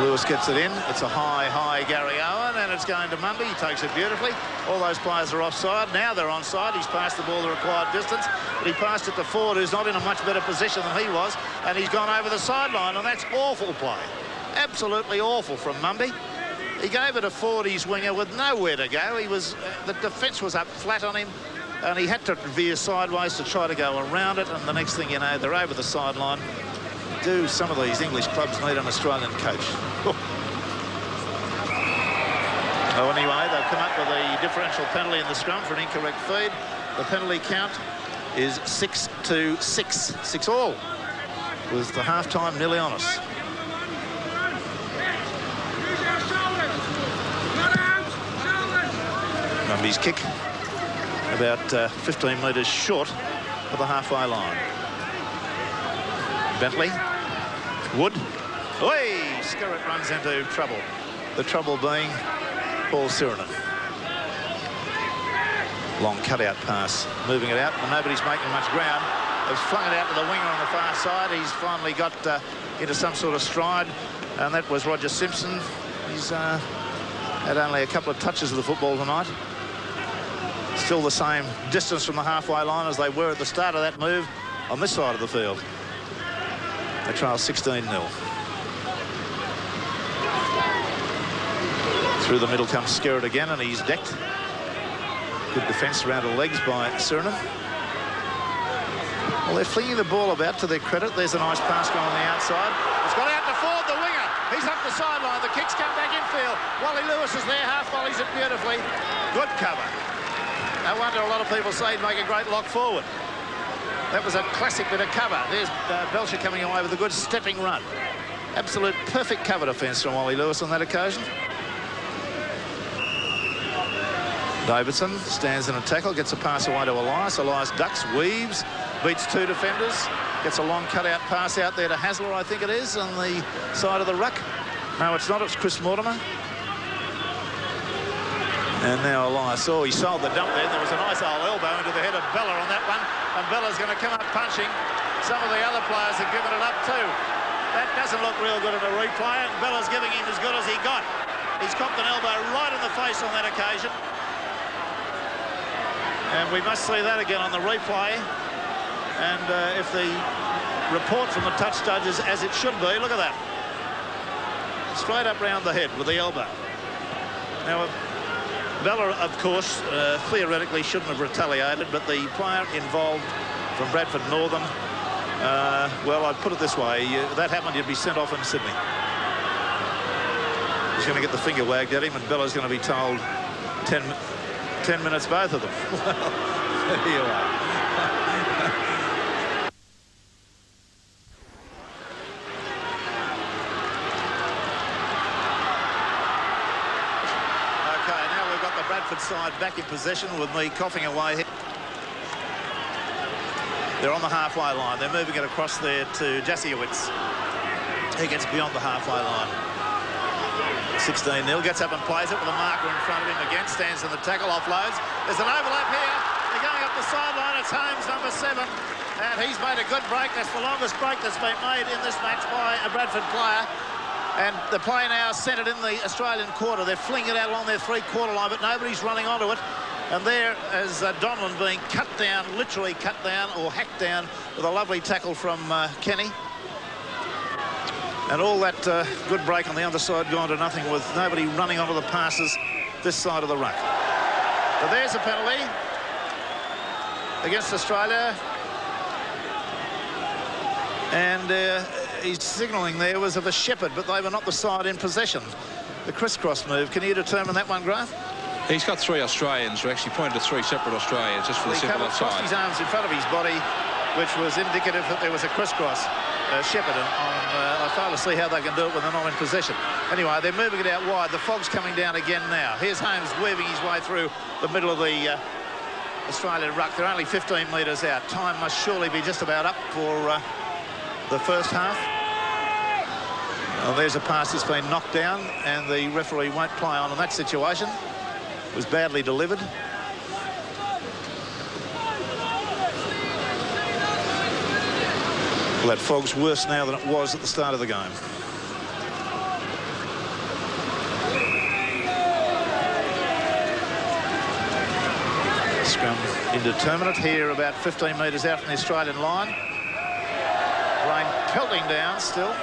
Lewis gets it in. It's a high Gary Owen, and it's going to Mundy. He takes it beautifully. All those players are offside. Now they're onside. He's passed the ball the required distance, but he passed it to Ford, who's not in a much better position than he was, and he's gone over the sideline, and that's awful play. Absolutely awful from Mundy. He gave it a Ford, his winger, with nowhere to go. He was the defence was up flat on him, and he had to veer sideways to try to go around it, and the next thing you know, they're over the sideline. Do some of these English clubs need an Australian coach? Oh, anyway, they've come up with a differential penalty in the scrum for an incorrect feed. The penalty count is 6-6, 6-all, with the half-time nearly on us. Mumby's kick about 15 metres short of the halfway line. Bentley. Wood. Oi! Skerritt runs into trouble. The trouble being Paul Sirenen. Long cutout pass. Moving it out, but nobody's making much ground. They've flung it out to the winger on the far side. He's finally got into some sort of stride, and that was Roger Simpson. He's had only a couple of touches of the football tonight. Still the same distance from the halfway line as they were at the start of that move on this side of the field. They trail 16-0. Through the middle comes Skerritt again, and he's decked. Good defence around the legs by Sirenen. Well, they're flinging the ball about to their credit. There's a nice pass going on the outside. It's got out to Ford, the winger. He's up the sideline. The kick's come back infield. Wally Lewis is there, half volleys it beautifully. Good cover. No wonder a lot of people say he'd make a great lock forward. That was a classic bit of cover. There's Belcher coming away with a good stepping run. Absolute perfect cover defence from Wally Lewis on that occasion. Davidson stands in a tackle, gets a pass away to Elias. Elias ducks, weaves, beats 2 defenders, gets a long cutout pass out there to Hasler, I think it is, on the side of the ruck. No, it's not. It's Chris Mortimer. And now Elias, oh, he sold the dump there. There was a nice old elbow into the head of Bella on that one. And Bella's going to come up punching. Some of the other players have given it up too. That doesn't look real good in a replay. And Bella's giving him as good as he got. He's copped an elbow right in the face on that occasion. And we must see that again on the replay. And if the report from the touch judge is as it should be, look at that. Straight up round the head with the elbow. Now, Bella, of course, theoretically shouldn't have retaliated, but the player involved from Bradford Northern, well, I'd put it this way, if that happened, you'd be sent off in Sydney. He's going to get the finger wagged at him, and Bella's going to be told 10 minutes, both of them. Well, there you are. Bradford side back in possession with me coughing away. They're on the halfway line. They're moving it across there to Jasiewicz. He gets beyond the halfway line. 16-0. Gets up and plays it with a marker in front of him again. Stands in the tackle, offloads. There's an overlap here. They're going up the sideline. It's Holmes, number 7. And he's made a good break. That's the longest break that's been made in this match by a Bradford player. And the play now centred in the Australian quarter. They're flinging it out along their 3-quarter line, but nobody's running onto it. And there is Donlan being cut down, literally cut down or hacked down with a lovely tackle from Kenny. And all that good break on the other side gone to nothing with nobody running onto the passes this side of the ruck. But there's a penalty. against Australia. And he's signalling there was of a shepherd, but they were not the side in possession. The crisscross move. Can you determine that one, Grant? He's got 3 Australians, who actually pointed to 3 separate Australians, just for the simple Crossed his arms in front of his body, which was indicative that there was a crisscross shepherd. And I fail to see how they can do it when they're not in possession. Anyway, they're moving it out wide. The fog's coming down again now. Here's Holmes weaving his way through the middle of the Australian ruck. They're only 15 metres out. Time must surely be just about up for the first half. Well, there's a pass that's been knocked down, and the referee won't play on in that situation. It was badly delivered. Well, that fog's worse now than it was at the start of the game. Scrum indeterminate here, about 15 metres out from the Australian line. Rain pelting down still.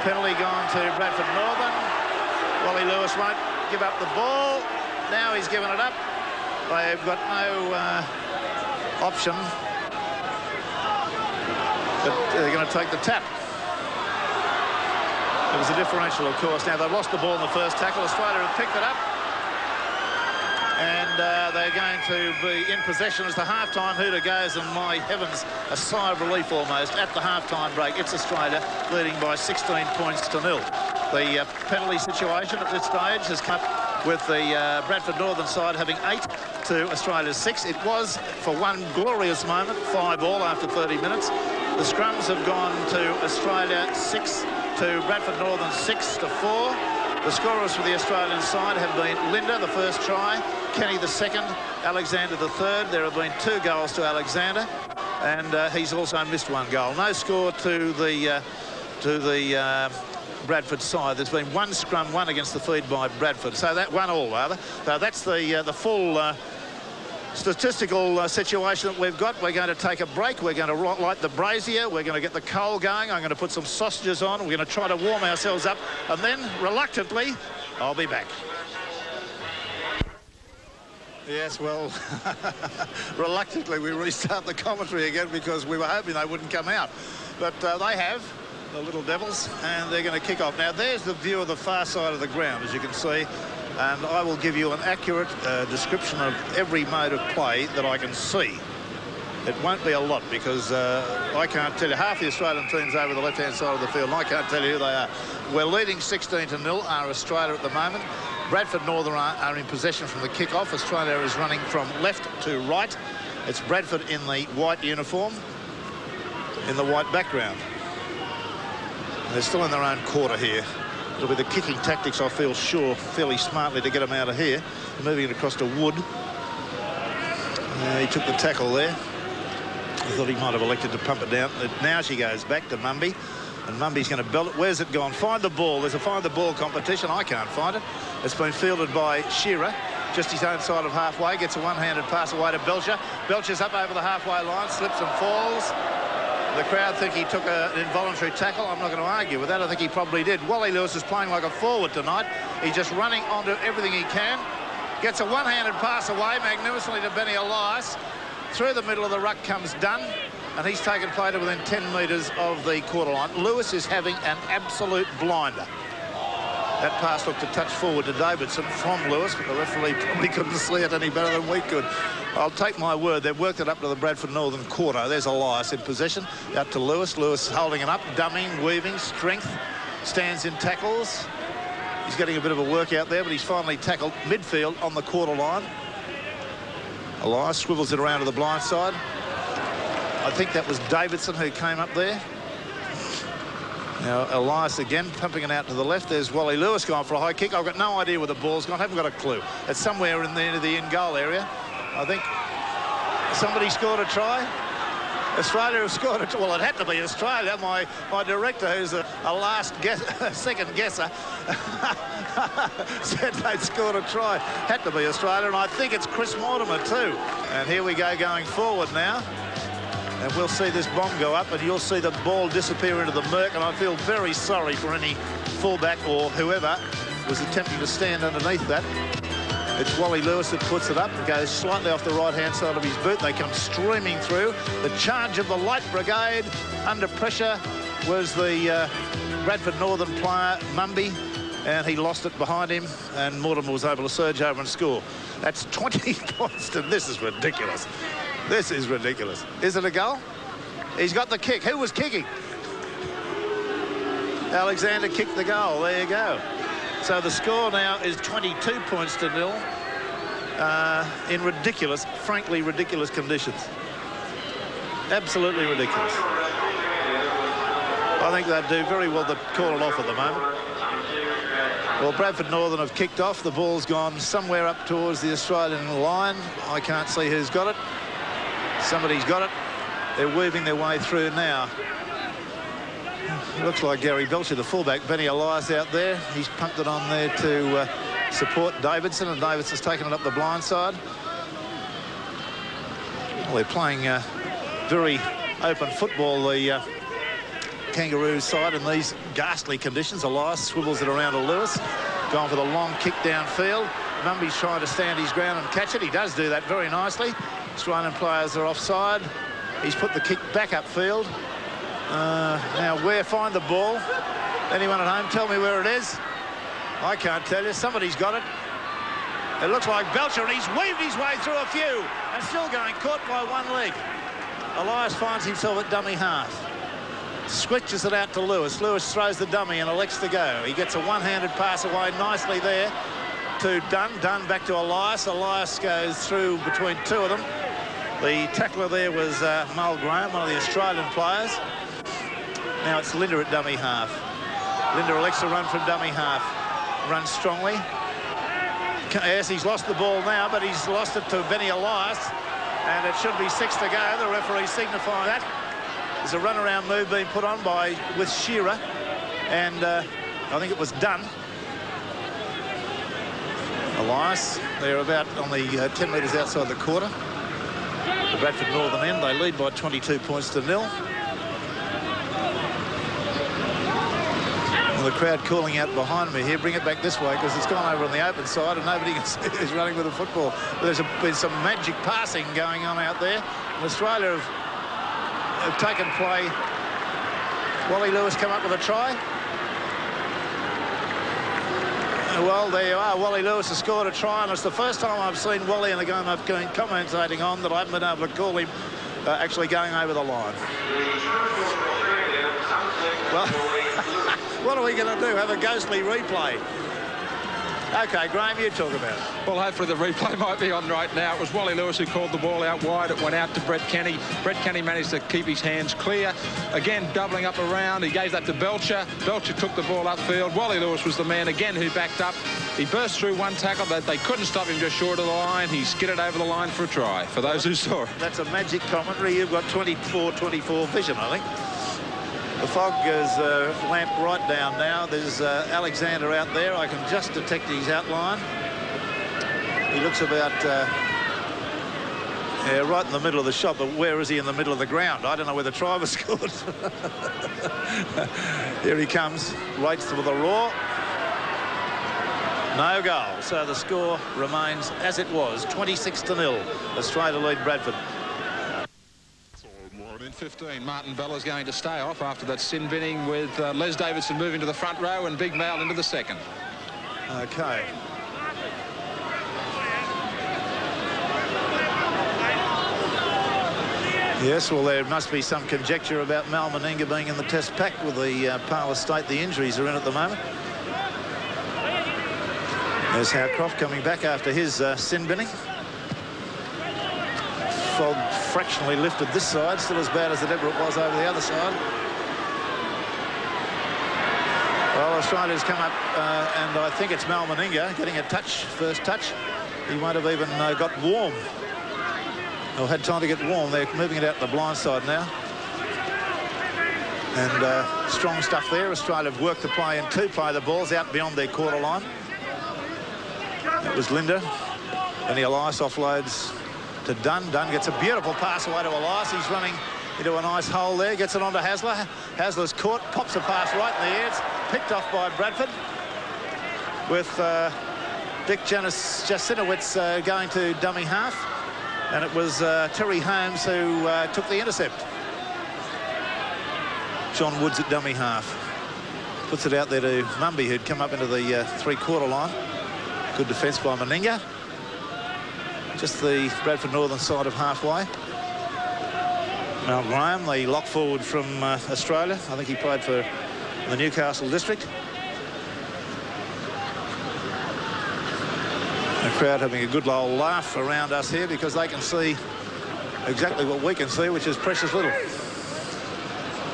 Penalty gone to Bradford Northern. Wally Lewis won't give up the ball. Now he's given it up. They've got no option. But they're going to take the tap. It was a differential, of course. Now, they've lost the ball in the first tackle. Australia have picked it up. And they're going to be in possession as the half-time hooter goes, and my heavens, a sigh of relief almost at the half-time break. It's Australia leading by 16 points to 0. The penalty situation at this stage has come up with the Bradford Northern side having 8 to Australia's 6. It was, for one glorious moment, 5-all after 30 minutes. The scrums have gone to Australia 6 to Bradford Northern 6-4. The scorers for the Australian side have been Linda, the first try, Kenny, the second, Alexander, the third. There have been 2 goals to Alexander, and he's also missed 1 goal. No score to the Bradford side. There's been 1 scrum, 1 against the feed by Bradford. So that 1-all rather. So that's the full statistical situation that we've got. We're going to take a break. We're going to light the brazier. We're going to get the coal going. I'm going to put some sausages on. We're going to try to warm ourselves up. And then, reluctantly, I'll be back. Yes, well, reluctantly we restart the commentary again because we were hoping they wouldn't come out. But they have, the little devils, and they're going to kick off. Now, there's the view of the far side of the ground, as you can see. And I will give you an accurate description of every mode of play that I can see. It won't be a lot because I can't tell you. Half the Australian team's over the left-hand side of the field, and I can't tell you who they are. We're leading 16-0, are Australia at the moment. Bradford Northern are in possession from the kick-off. Australia is running from left to right. It's Bradford in the white uniform, in the white background. And they're still in their own quarter here. It'll be the kicking tactics, I feel sure, fairly smartly to get them out of here. Moving it across to Wood. He took the tackle there. I thought he might have elected to pump it down. Now she goes back to Mumby. And Mumby's going to belt it. Where's it gone? Find the ball. There's a find the ball competition. I can't find it. It's been fielded by Shearer. Just his own side of halfway. Gets a one-handed pass away to Belcher. Belcher's up over the halfway line. Slips and falls. The crowd think he took an involuntary tackle. I'm not going to argue with that. I think he probably did. Wally Lewis is playing like a forward tonight. He's just running onto everything he can. Gets a one-handed pass away magnificently to Benny Elias. Through the middle of the ruck comes Dunn, and he's taken play to within 10 metres of the quarter line. Lewis is having an absolute blinder. That pass looked a touch forward to Davidson from Lewis, but the referee probably couldn't see it any better than we could. I'll take my word, they've worked it up to the Bradford Northern quarter. There's Elias in possession, out to Lewis. Lewis holding it up, dumming, weaving, strength, stands in tackles. He's getting a bit of a workout there, but he's finally tackled midfield on the quarter line. Elias swivels it around to the blind side. I think that was Davidson who came up there. Now, Elias again pumping it out to the left. There's Wally Lewis going for a high kick. I've got no idea where the ball's gone. I haven't got a clue. It's somewhere in the in-goal area. I think somebody scored a try. Australia have scored a try. Well, it had to be Australia. My director, who's a second guesser, said they'd scored a try. Had to be Australia, and I think it's Chris Mortimer too. And here we go going forward now. And we'll see this bomb go up, and you'll see the ball disappear into the murk, and I feel very sorry for any fullback or whoever was attempting to stand underneath that. It's Wally Lewis that puts it up. It goes slightly off the right-hand side of his boot. They come streaming through. The charge of the Light Brigade under pressure was the Bradford Northern player, Mumby, and he lost it behind him, and Mortimer was able to surge over and score. That's 20 points, and this is ridiculous. This is ridiculous. Is it a goal? He's got the kick. Who was kicking? Alexander kicked the goal. There you go. So the score now is 22 points to nil in ridiculous, frankly ridiculous conditions. Absolutely ridiculous. I think they'd do very well to call it off at the moment. Well, Bradford Northern have kicked off. The ball's gone somewhere up towards the Australian line. I can't see who's got it. Somebody's got it. They're weaving their way through now. Looks like Gary Belcher, the fullback. Benny Elias out there. He's pumped it on there to support Davidson, and Davidson's taken it up the blind side. Well, they're playing very open football, the Kangaroo side, in these ghastly conditions. Elias swivels it around to Lewis. Going for the long kick downfield. Mumby's trying to stand his ground and catch it. He does do that very nicely. Australian players are offside. He's put the kick back upfield. Now, where find the ball? Anyone at home tell me where it is? I can't tell you. Somebody's got it. It looks like Belcher, and he's weaved his way through a few and still going, caught by one leg. Elias finds himself at dummy half. Switches it out to Lewis. Lewis throws the dummy and elects to go. He gets a one-handed pass away nicely there to Dunn. Dunn back to Elias. Elias goes through between two of them. The tackler there was Mull Graham, one of the Australian players. Now it's Linder at dummy half. Linder elects to run from dummy half. Runs strongly. Yes, he's lost the ball now, but he's lost it to Benny Elias, and it should be 6 to go. The referee signifying that. There's a run-around move being put on with Shearer, and I think it was Dunn. Elias, they're about on the 10 metres outside the quarter. The Bradford Northern end, they lead by 22 points to nil. The crowd calling out behind me here, bring it back this way, because it's gone over on the open side and nobody can see who's running with the football. There's been some magic passing going on out there. And Australia have taken play. Wally Lewis come up with a try. Well, there you are. Wally Lewis has scored a try, and it's the first time I've seen Wally in the game I've been commentating on that I haven't been able to call him actually going over the line. Well, what are we going to do? Have a ghostly replay? OK, Graham, you talk about it. Well, hopefully the replay might be on right now. It was Wally Lewis who called the ball out wide. It went out to Brett Kenny. Brett Kenny managed to keep his hands clear. Again, doubling up around. He gave that to Belcher. Belcher took the ball upfield. Wally Lewis was the man again who backed up. He burst through one tackle. They couldn't stop him just short of the line. He skidded over the line for a try, for those who saw it. That's a magic commentary. You've got 24 vision, I think. The fog is lamped right down now. There's Alexander out there. I can just detect his outline. He looks about right in the middle of the shot, but where is he in the middle of the ground? I don't know where the try was scored. Here he comes, waits for the roar. No goal. So the score remains as it was, 26 to 0. Australia lead Bradford. In 15, Martin Bella's going to stay off after that sin binning, with Les Davidson moving to the front row and Big Mal into the second. OK. Yes, well, there must be some conjecture about Mal Meninga being in the test pack with the Parler State. The injuries are in at the moment. There's Howcroft coming back after his sin binning. Fog fractionally lifted this side, still as bad as it ever was over the other side. Well, Australia's come up, and I think it's Mal Meninga getting a touch, first touch. He won't have even got warm, or had time to get warm. They're moving it out the blind side now. And strong stuff there. Australia have worked the play and play the balls out beyond their quarter line. That was Linder. And the Elias offloads to Dunn. Dunn gets a beautiful pass away to Elias. He's running into a nice hole there. Gets it on to Hasler. Hasler's caught. Pops a pass right in the air. It's picked off by Bradford with Dick Jasinowitz going to dummy half, and it was Terry Holmes who took the intercept. John Woods at dummy half. Puts it out there to Mumby, who'd come up into the three-quarter line. Good defence by Meninga. Just the Bradford Northern side of halfway. Mal Graham, the lock forward from Australia. I think he played for the Newcastle district. The crowd having a good old laugh around us here because they can see exactly what we can see, which is precious little.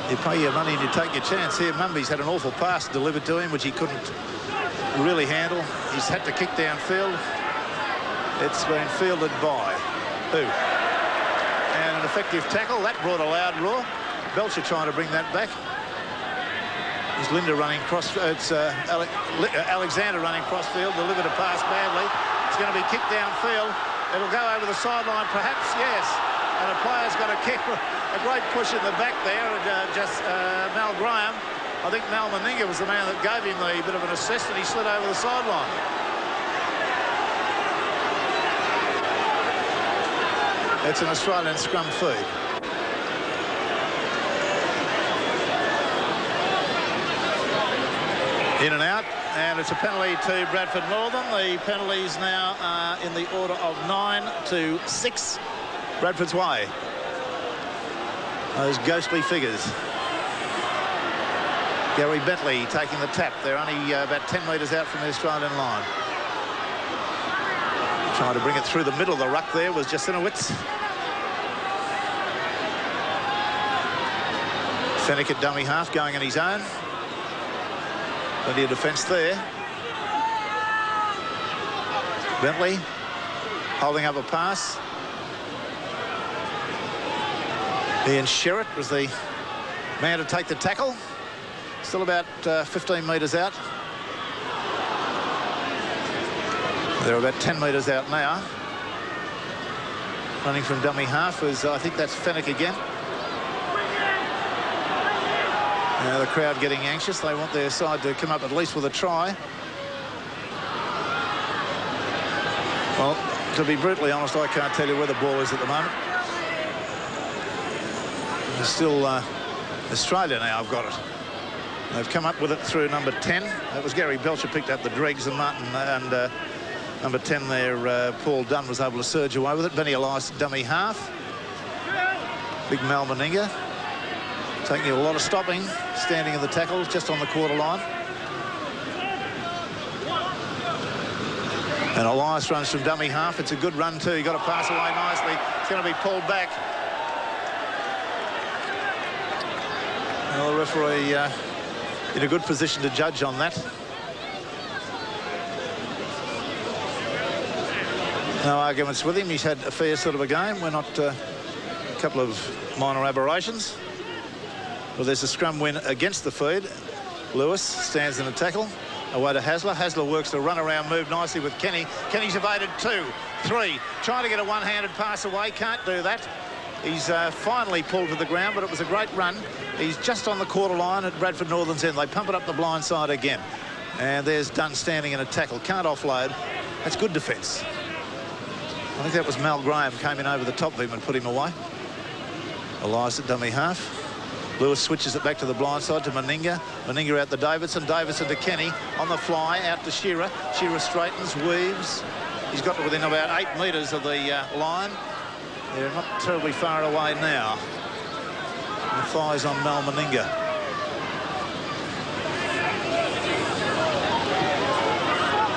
You pay your money and you take your chance. Here, Mumby's had an awful pass delivered to him, which he couldn't really handle. He's had to kick downfield. It's been fielded by who? And an effective tackle. That brought a loud roar. Belcher trying to bring that back. It's Linda running cross. It's Alexander running crossfield. Delivered a pass badly. It's going to be kicked downfield. It'll go over the sideline, perhaps. Yes. And a player's got a kick. A great push in the back there. And Mal Graham. I think Mal Meninga was the man that gave him the bit of an assist, and he slid over the sideline. It's an Australian scrum feed. In and out, and it's a penalty to Bradford Northern. The penalties now are in the order of 9-6 Bradford's way. Those ghostly figures. Gary Bentley taking the tap. They're only about 10 metres out from the Australian line. Trying to bring it through the middle of the ruck there was Jasinowitz. Fennick at dummy half going in his own. Plenty of defence there. Bentley holding up a pass. Ian Sherritt was the man to take the tackle. Still about 15 metres out. They're about 10 metres out now. Running from dummy half is, I think that's Fennick again. Now the crowd getting anxious. They want their side to come up at least with a try. Well, to be brutally honest, I can't tell you where the ball is at the moment. It's still Australia now. I've got it. They've come up with it through number 10. That was Gary Belcher picked up the dregs, and Martin and number 10 there, Paul Dunn, was able to surge away with it. Benny Elias dummy half. Big Mal Meninga taking a lot of stopping, standing in the tackle just on the quarter line. And Elias runs from dummy half. It's a good run too. He got to pass away nicely. It's going to be pulled back. Well, the referee in a good position to judge on that. No arguments with him. He's had a fair sort of a game. We're not a couple of minor aberrations. Well, there's a scrum win against the feed. Lewis stands in a tackle. Away to Hasler. Hasler works the run-around move nicely with Kenny. Kenny's evaded 2, 3. Trying to get a one-handed pass away. Can't do that. He's finally pulled to the ground, but it was a great run. He's just on the quarter line at Bradford Northern's end. They pump it up the blind side again. And there's Dunn standing in a tackle. Can't offload. That's good defence. I think that was Mal Graham came in over the top of him and put him away. Elias at dummy half. Lewis switches it back to the blind side to Meninga. Meninga out to Davidson. Davidson to Kenny. On the fly, out to Shearer. Shearer straightens, weaves. He's got to within about 8 metres of the line. They're not terribly far away now. And the thighs on Mal Meninga.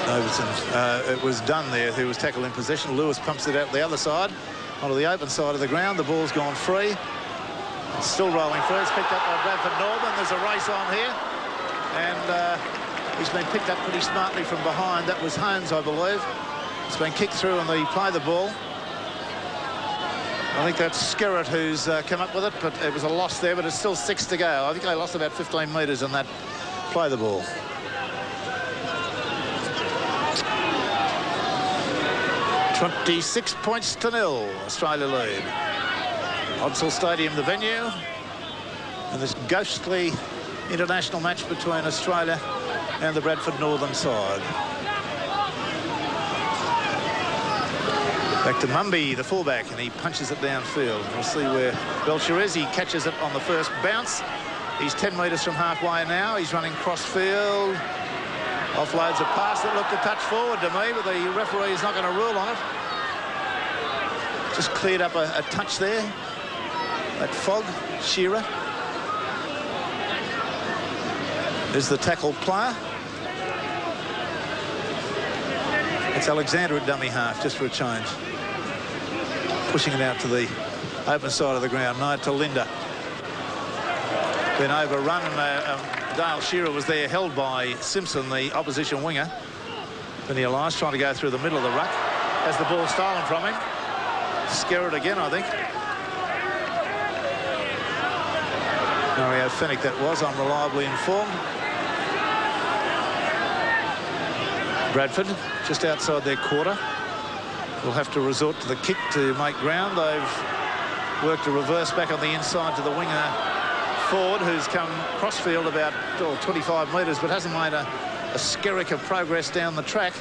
Davidson, it was Dunn there who was tackled in possession. Lewis pumps it out the other side onto the open side of the ground. The ball's gone free. It's still rolling through. It's picked up by Bradford Northern. There's a race on here. And he's been picked up pretty smartly from behind. That was Holmes, I believe. It's been kicked through and they play the ball. I think that's Skerritt who's come up with it, but it was a loss there, but it's still 6 to go. I think they lost about 15 metres in that play the ball. $26 points to 0. Australia lead. Odsal Stadium, the venue. And this ghostly international match between Australia and the Bradford Northern side. Back to Mumby, the fullback, and he punches it downfield. We'll see where Belcher is. He catches it on the first bounce. He's 10 metres from halfway now. He's running cross-field. Offloads a pass that looked a touch forward to me, but the referee is not going to rule on it. Just cleared up a touch there. That Fog, Shearer. Is the tackle player. It's Alexander at dummy half, just for a change. Pushing it out to the open side of the ground. No, to Linda. Been overrun, and Dale Shearer was there, held by Simpson, the opposition winger. Vinny Elias trying to go through the middle of the ruck. Has the ball stolen from him. Scare it again, I think. Mario Fennick, that was, I'm reliably informed. Bradford, just outside their quarter, will have to resort to the kick to make ground. They've worked a reverse back on the inside to the winger Ford, who's come crossfield about 25 metres, but hasn't made a skerrick of progress down the track.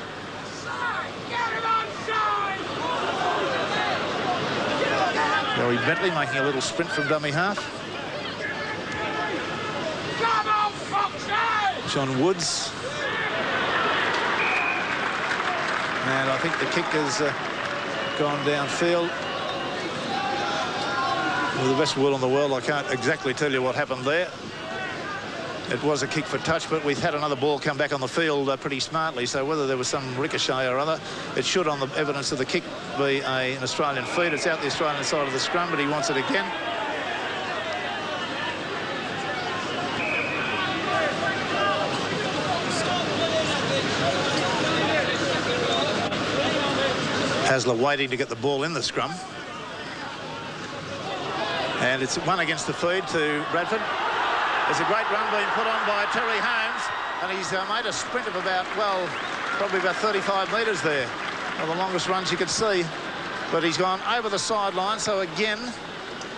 Gary Bentley making a little sprint from dummy half. John Woods. And I think the kick has gone downfield. With the best will in the world, I can't exactly tell you what happened there. It was a kick for touch, but we've had another ball come back on the field pretty smartly, so whether there was some ricochet or other, it should, on the evidence of the kick, be an Australian feed. It's out the Australian side of the scrum, but he wants it again. Hasler waiting to get the ball in the scrum. And it's one against the feed to Bradford. There's a great run being put on by Terry Holmes, and he's made a sprint of about, well, probably about 35 metres there. One of the longest runs you could see. But he's gone over the sideline, so again,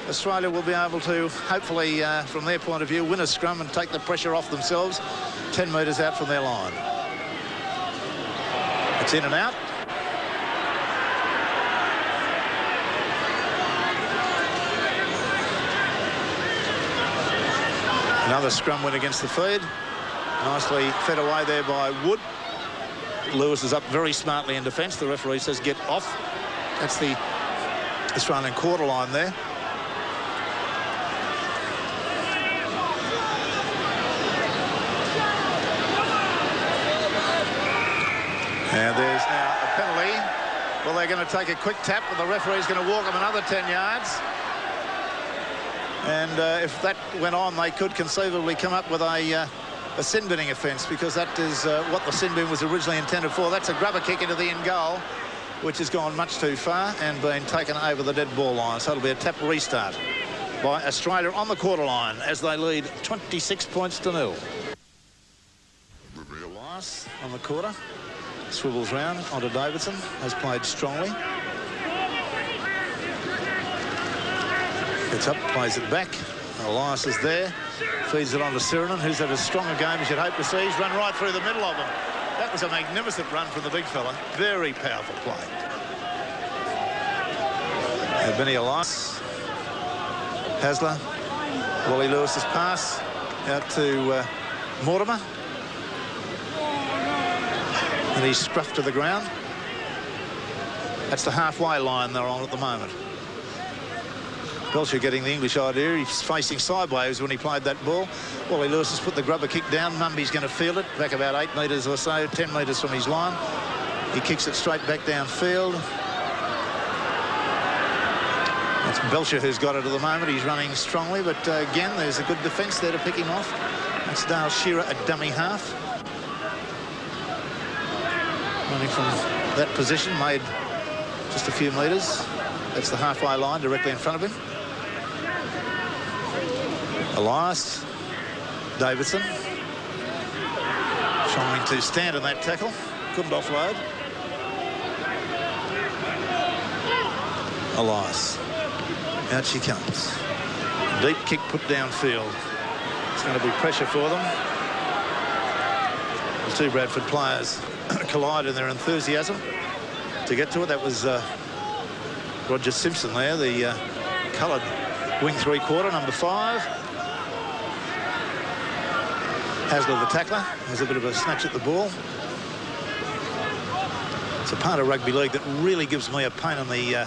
Australia will be able to, hopefully, from their point of view, win a scrum and take the pressure off themselves 10 metres out from their line. It's in and out. Another scrum win against the feed. Nicely fed away there by Wood. Lewis is up very smartly in defence. The referee says get off. That's the Australian quarter line there. And there's now a penalty. Well, they're going to take a quick tap, and the referee's going to walk them another 10 yards. And if that went on, they could conceivably come up with a sin binning offence, because that is what the sin bin was originally intended for. That's a grubber kick into the in goal, which has gone much too far and been taken over the dead ball line. So it'll be a tap restart by Australia on the quarter line as they lead 26 points to 0. Elias on the quarter. Swivels round onto Davidson. Has played strongly. Gets up, plays it back. Elias is there. Feeds it on to Sirinen, who's had as strong a game as you'd hope to see. He's run right through the middle of them. That was a magnificent run from the big fella. Very powerful play. And Benny Elias. Hasler. Wally Lewis's pass out to Mortimer. And he's scruffed to the ground. That's the halfway line they're on at the moment. Belcher getting the English idea. He's facing sideways when he played that ball. Wally Lewis has put the grubber kick down. Mumby's going to field it back about 8 metres or so, 10 metres from his line. He kicks it straight back downfield. That's Belcher who's got it at the moment. He's running strongly, but again, there's a good defence there to pick him off. That's Dale Shearer at dummy half. Running from that position, made just a few metres. That's the halfway line directly in front of him. Elias, Davidson, trying to stand on that tackle. Couldn't offload. Elias. Out she comes. Deep kick put downfield. It's going to be pressure for them. The two Bradford players collide in their enthusiasm to get to it. That was Roger Simpson there, the coloured wing three-quarter, number 5. Hasler, the tackler, has a bit of a snatch at the ball. It's a part of rugby league that really gives me a pain in the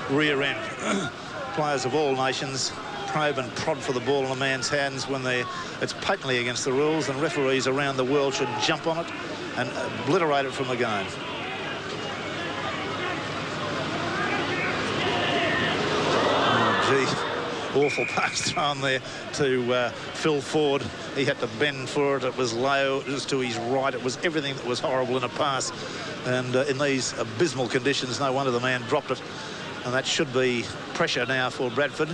rear end. Players of all nations probe and prod for the ball in a man's hands when it's patently against the rules, and referees around the world should jump on it and obliterate it from the game. Awful pass thrown there to Phil Ford. He had to bend for it. It was low. It was to his right. It was everything that was horrible in a pass. And in these abysmal conditions, no wonder the man dropped it. And that should be pressure now for Bradford,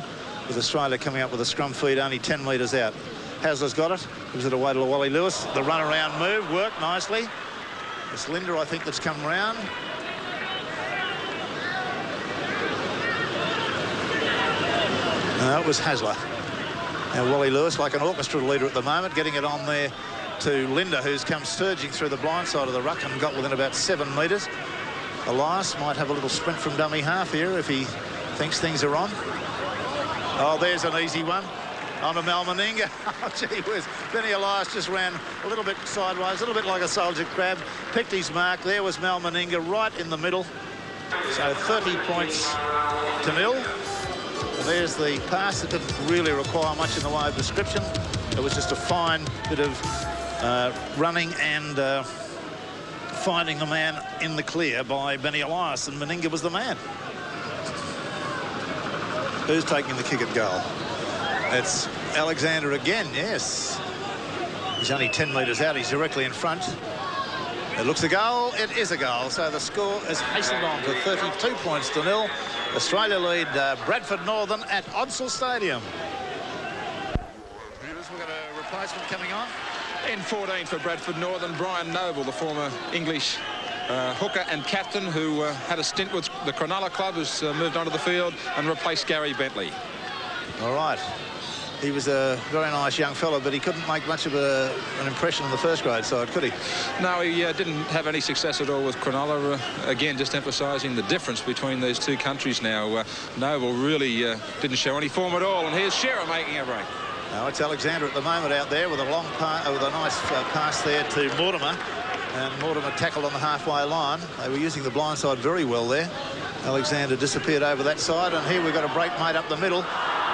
with Australia coming up with a scrum feed only 10 metres out. Hasler's got it. Gives it away to Wally Lewis. The run-around move worked nicely. It's Linda, I think, that's come round. No, it was Hasler. Now Wally Lewis, like an orchestra leader at the moment, getting it on there to Linda, who's come surging through the blind side of the ruck and got within about 7 metres. Elias might have a little sprint from dummy half here if he thinks things are on. Oh, there's an easy one. On to Mal Meninga. Oh, gee whiz. Benny Elias just ran a little bit sideways, a little bit like a soldier crab. Picked his mark. There was Mal Meninga right in the middle. So 30 points to 0. And there's the pass that didn't really require much in the way of description. It was just a fine bit of running and finding the man in the clear by Benny Elias, and Meninga was the man. Who's taking the kick at goal? It's Alexander again, yes. He's only 10 metres out. He's directly in front. It looks a goal. It is a goal. So the score is hastened on to 32 points to 0. Australia lead Bradford Northern at Odsal Stadium. We've got a replacement coming on. In 14 for Bradford Northern, Brian Noble, the former English hooker and captain, who had a stint with the Cronulla club, has moved onto the field and replaced Gary Bentley. All right. He was a very nice young fellow, but he couldn't make much of an impression on the first grade side, could he? No, he didn't have any success at all with Cronulla. Again, just emphasising the difference between these two countries now. Noble really didn't show any form at all, and here's Shearer making a break. Now it's Alexander at the moment out there with a long with a nice pass there to Mortimer, and Mortimer tackled on the halfway line. They were using the blind side very well there. Alexander disappeared over that side, and here we've got a break made up the middle.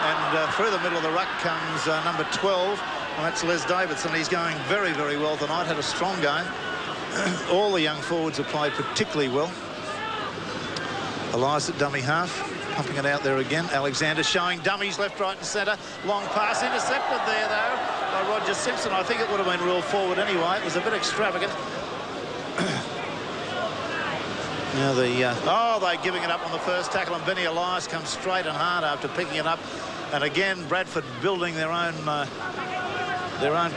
And through the middle of the ruck comes number 12, and that's Les Davidson. He's going very, very well tonight. Had a strong game. All the young forwards have played particularly well. Elias at dummy half, pumping it out there again. Alexander showing dummies left, right and centre. Long pass intercepted there, though, by Roger Simpson. I think it would have been ruled forward anyway. It was a bit extravagant. Now they're giving it up on the first tackle, and Benny Elias comes straight and hard after picking it up. And again, Bradford building their own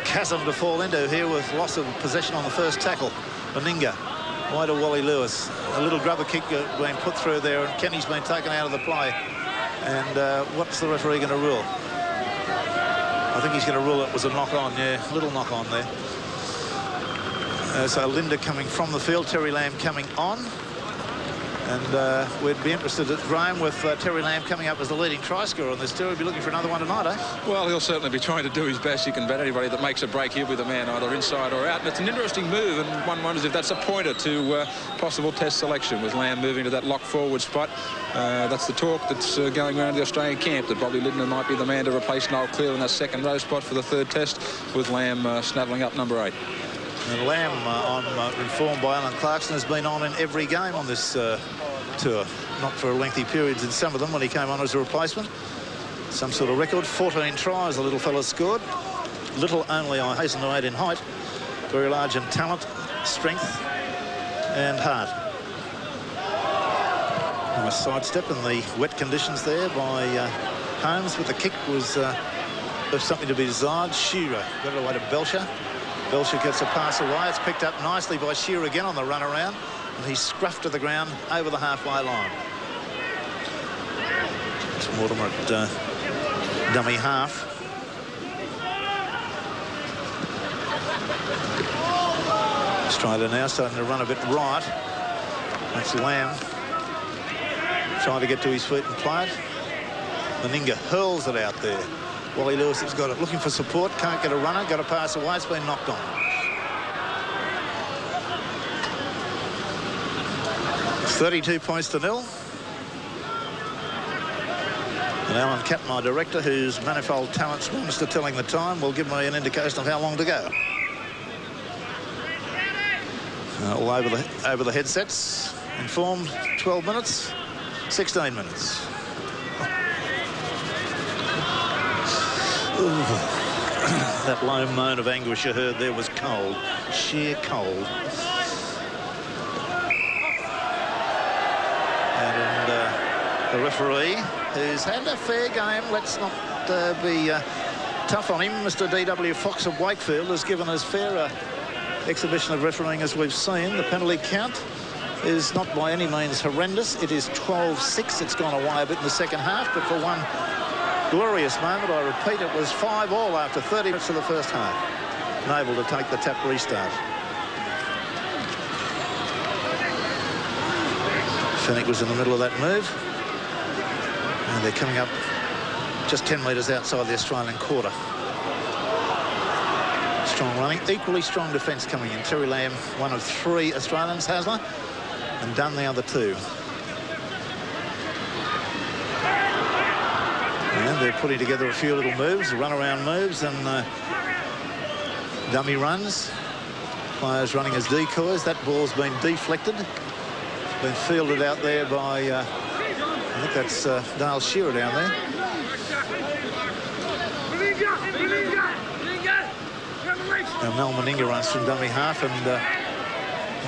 chasm to fall into here with loss of possession on the first tackle. Meninga, wide to Wally Lewis. A little grubber kick being put through there, and Kenny's been taken out of the play. And what's the referee going to rule? I think he's going to rule it was a knock-on, yeah, little knock-on there. So Linda coming from the field, Terry Lamb coming on. And we'd be interested at Graham with Terry Lamb coming up as the leading try scorer on this tour. He'll be looking for another one tonight, eh? Well, he'll certainly be trying to do his best. You can bet anybody that makes a break, he'll be the man either inside or out. And it's an interesting move, and one wonders if that's a pointer to possible test selection with Lamb moving to that lock forward spot. That's the talk that's going around the Australian camp, that Bobby Lidner might be the man to replace Noel Clear in that second row spot for the third test, with Lamb snaffling up number 8. And Lamb, informed by Alan Clarkson, has been on in every game on this tour. Not for lengthy periods in some of them when he came on as a replacement. Some sort of record. 14 tries the little fella scored. Little only, I hasten to add, in height. Very large in talent, strength and heart. Nice sidestep in the wet conditions there by Holmes, but the kick was left something to be desired. Shearer got it away to Belcher. Belcher gets a pass away. It's picked up nicely by Shearer again on the run around, and he's scruffed to the ground over the halfway line. It's Mortimer at dummy half. Australia now starting to run a bit right. That's Lamb trying to get to his feet and play it. Meninga hurls it out there. Wally Lewis has got it, looking for support, can't get a runner, got a pass away, it's been knocked on. It's 32 points to 0. And Alan Catt, my director, whose manifold talents wants to telling the time, will give me an indication of how long to go. All over the headsets, informed 12 minutes, 16 minutes. That low moan of anguish you heard there was cold, sheer cold. And the referee, who's had a fair game, let's not be tough on him, Mr. D.W. Fox of Wakefield, has given as fair a exhibition of refereeing as we've seen. The penalty count is not by any means horrendous. It is 12-6. It's gone away a bit in the second half, but for one glorious moment, I repeat, it was 5-all after 30 minutes of the first half. Unable to take the tap restart. Fennick was in the middle of that move. And they're coming up just 10 metres outside the Australian quarter. Strong running, equally strong defence coming in. Terry Lamb, one of 3 Australians, Hasler, and Dunn the other 2. And they're putting together a few little moves, run-around moves and dummy runs. Players running as decoys. That ball's been deflected. It's been fielded out there by, I think that's Dale Shearer down there. Now Mel Meninga runs from dummy half and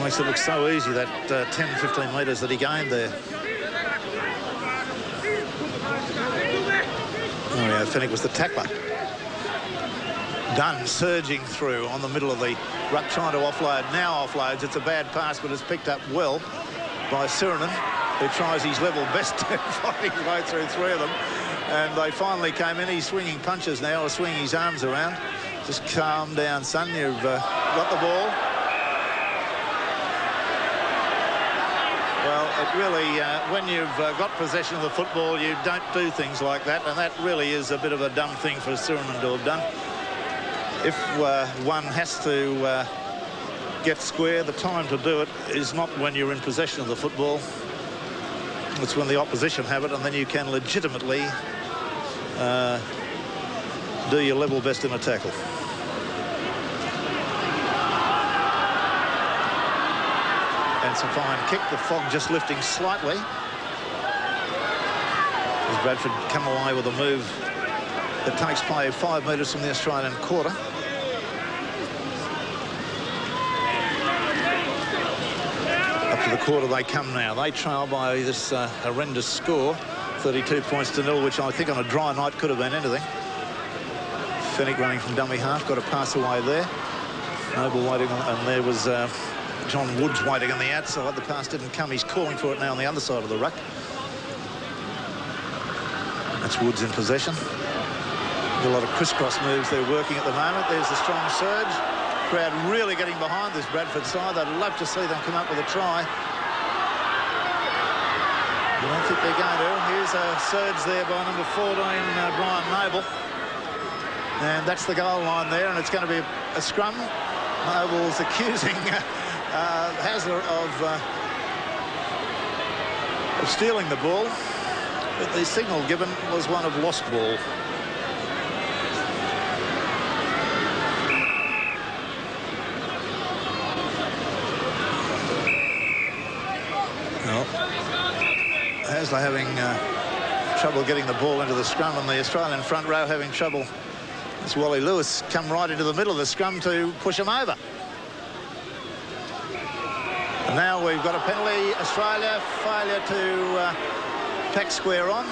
makes it look so easy, that 10-15 metres that he gained there. Oh yeah, Fennick was the tackler. Dunn surging through on the middle of the ruck, trying to offload. Now offloads. It's a bad pass, but it's picked up well by Sirinen, who tries his level best to fight his way through 3 of them. And they finally came in. He's swinging punches now, or swinging his arms around. Just calm down, son. You've got the ball. Well, it really, when you've got possession of the football, you don't do things like that, and that really is a bit of a dumb thing for Sirinen to have done. If one has to get square, the time to do it is not when you're in possession of the football. It's when the opposition have it, and then you can legitimately do your level best in a tackle. And some fine kick, the fog just lifting slightly as Bradford come away with a move that takes play 5 metres from the Australian quarter. Up to the quarter they come now. They trail by this horrendous score, 32 points to 0, which I think on a dry night could have been anything. Fennick running from dummy half, got a pass away there. Noble waiting on, and there was John Woods waiting on the outside. The pass didn't come. He's calling for it now on the other side of the ruck. That's Woods in possession. A lot of crisscross moves they're working at the moment. There's the strong surge. Crowd really getting behind this Bradford side. They'd love to see them come up with a try. I don't think they're going to. Here's a surge there by number 14, Brian Noble. And that's the goal line there, and it's going to be a scrum. Noble's accusing Hasler of stealing the ball, but the signal given was one of lost ball. Well, Hasler having trouble getting the ball into the scrum, and the Australian front row having trouble. As Wally Lewis come right into the middle of the scrum to push him over. And now we've got a penalty. Australia, failure to pack square on.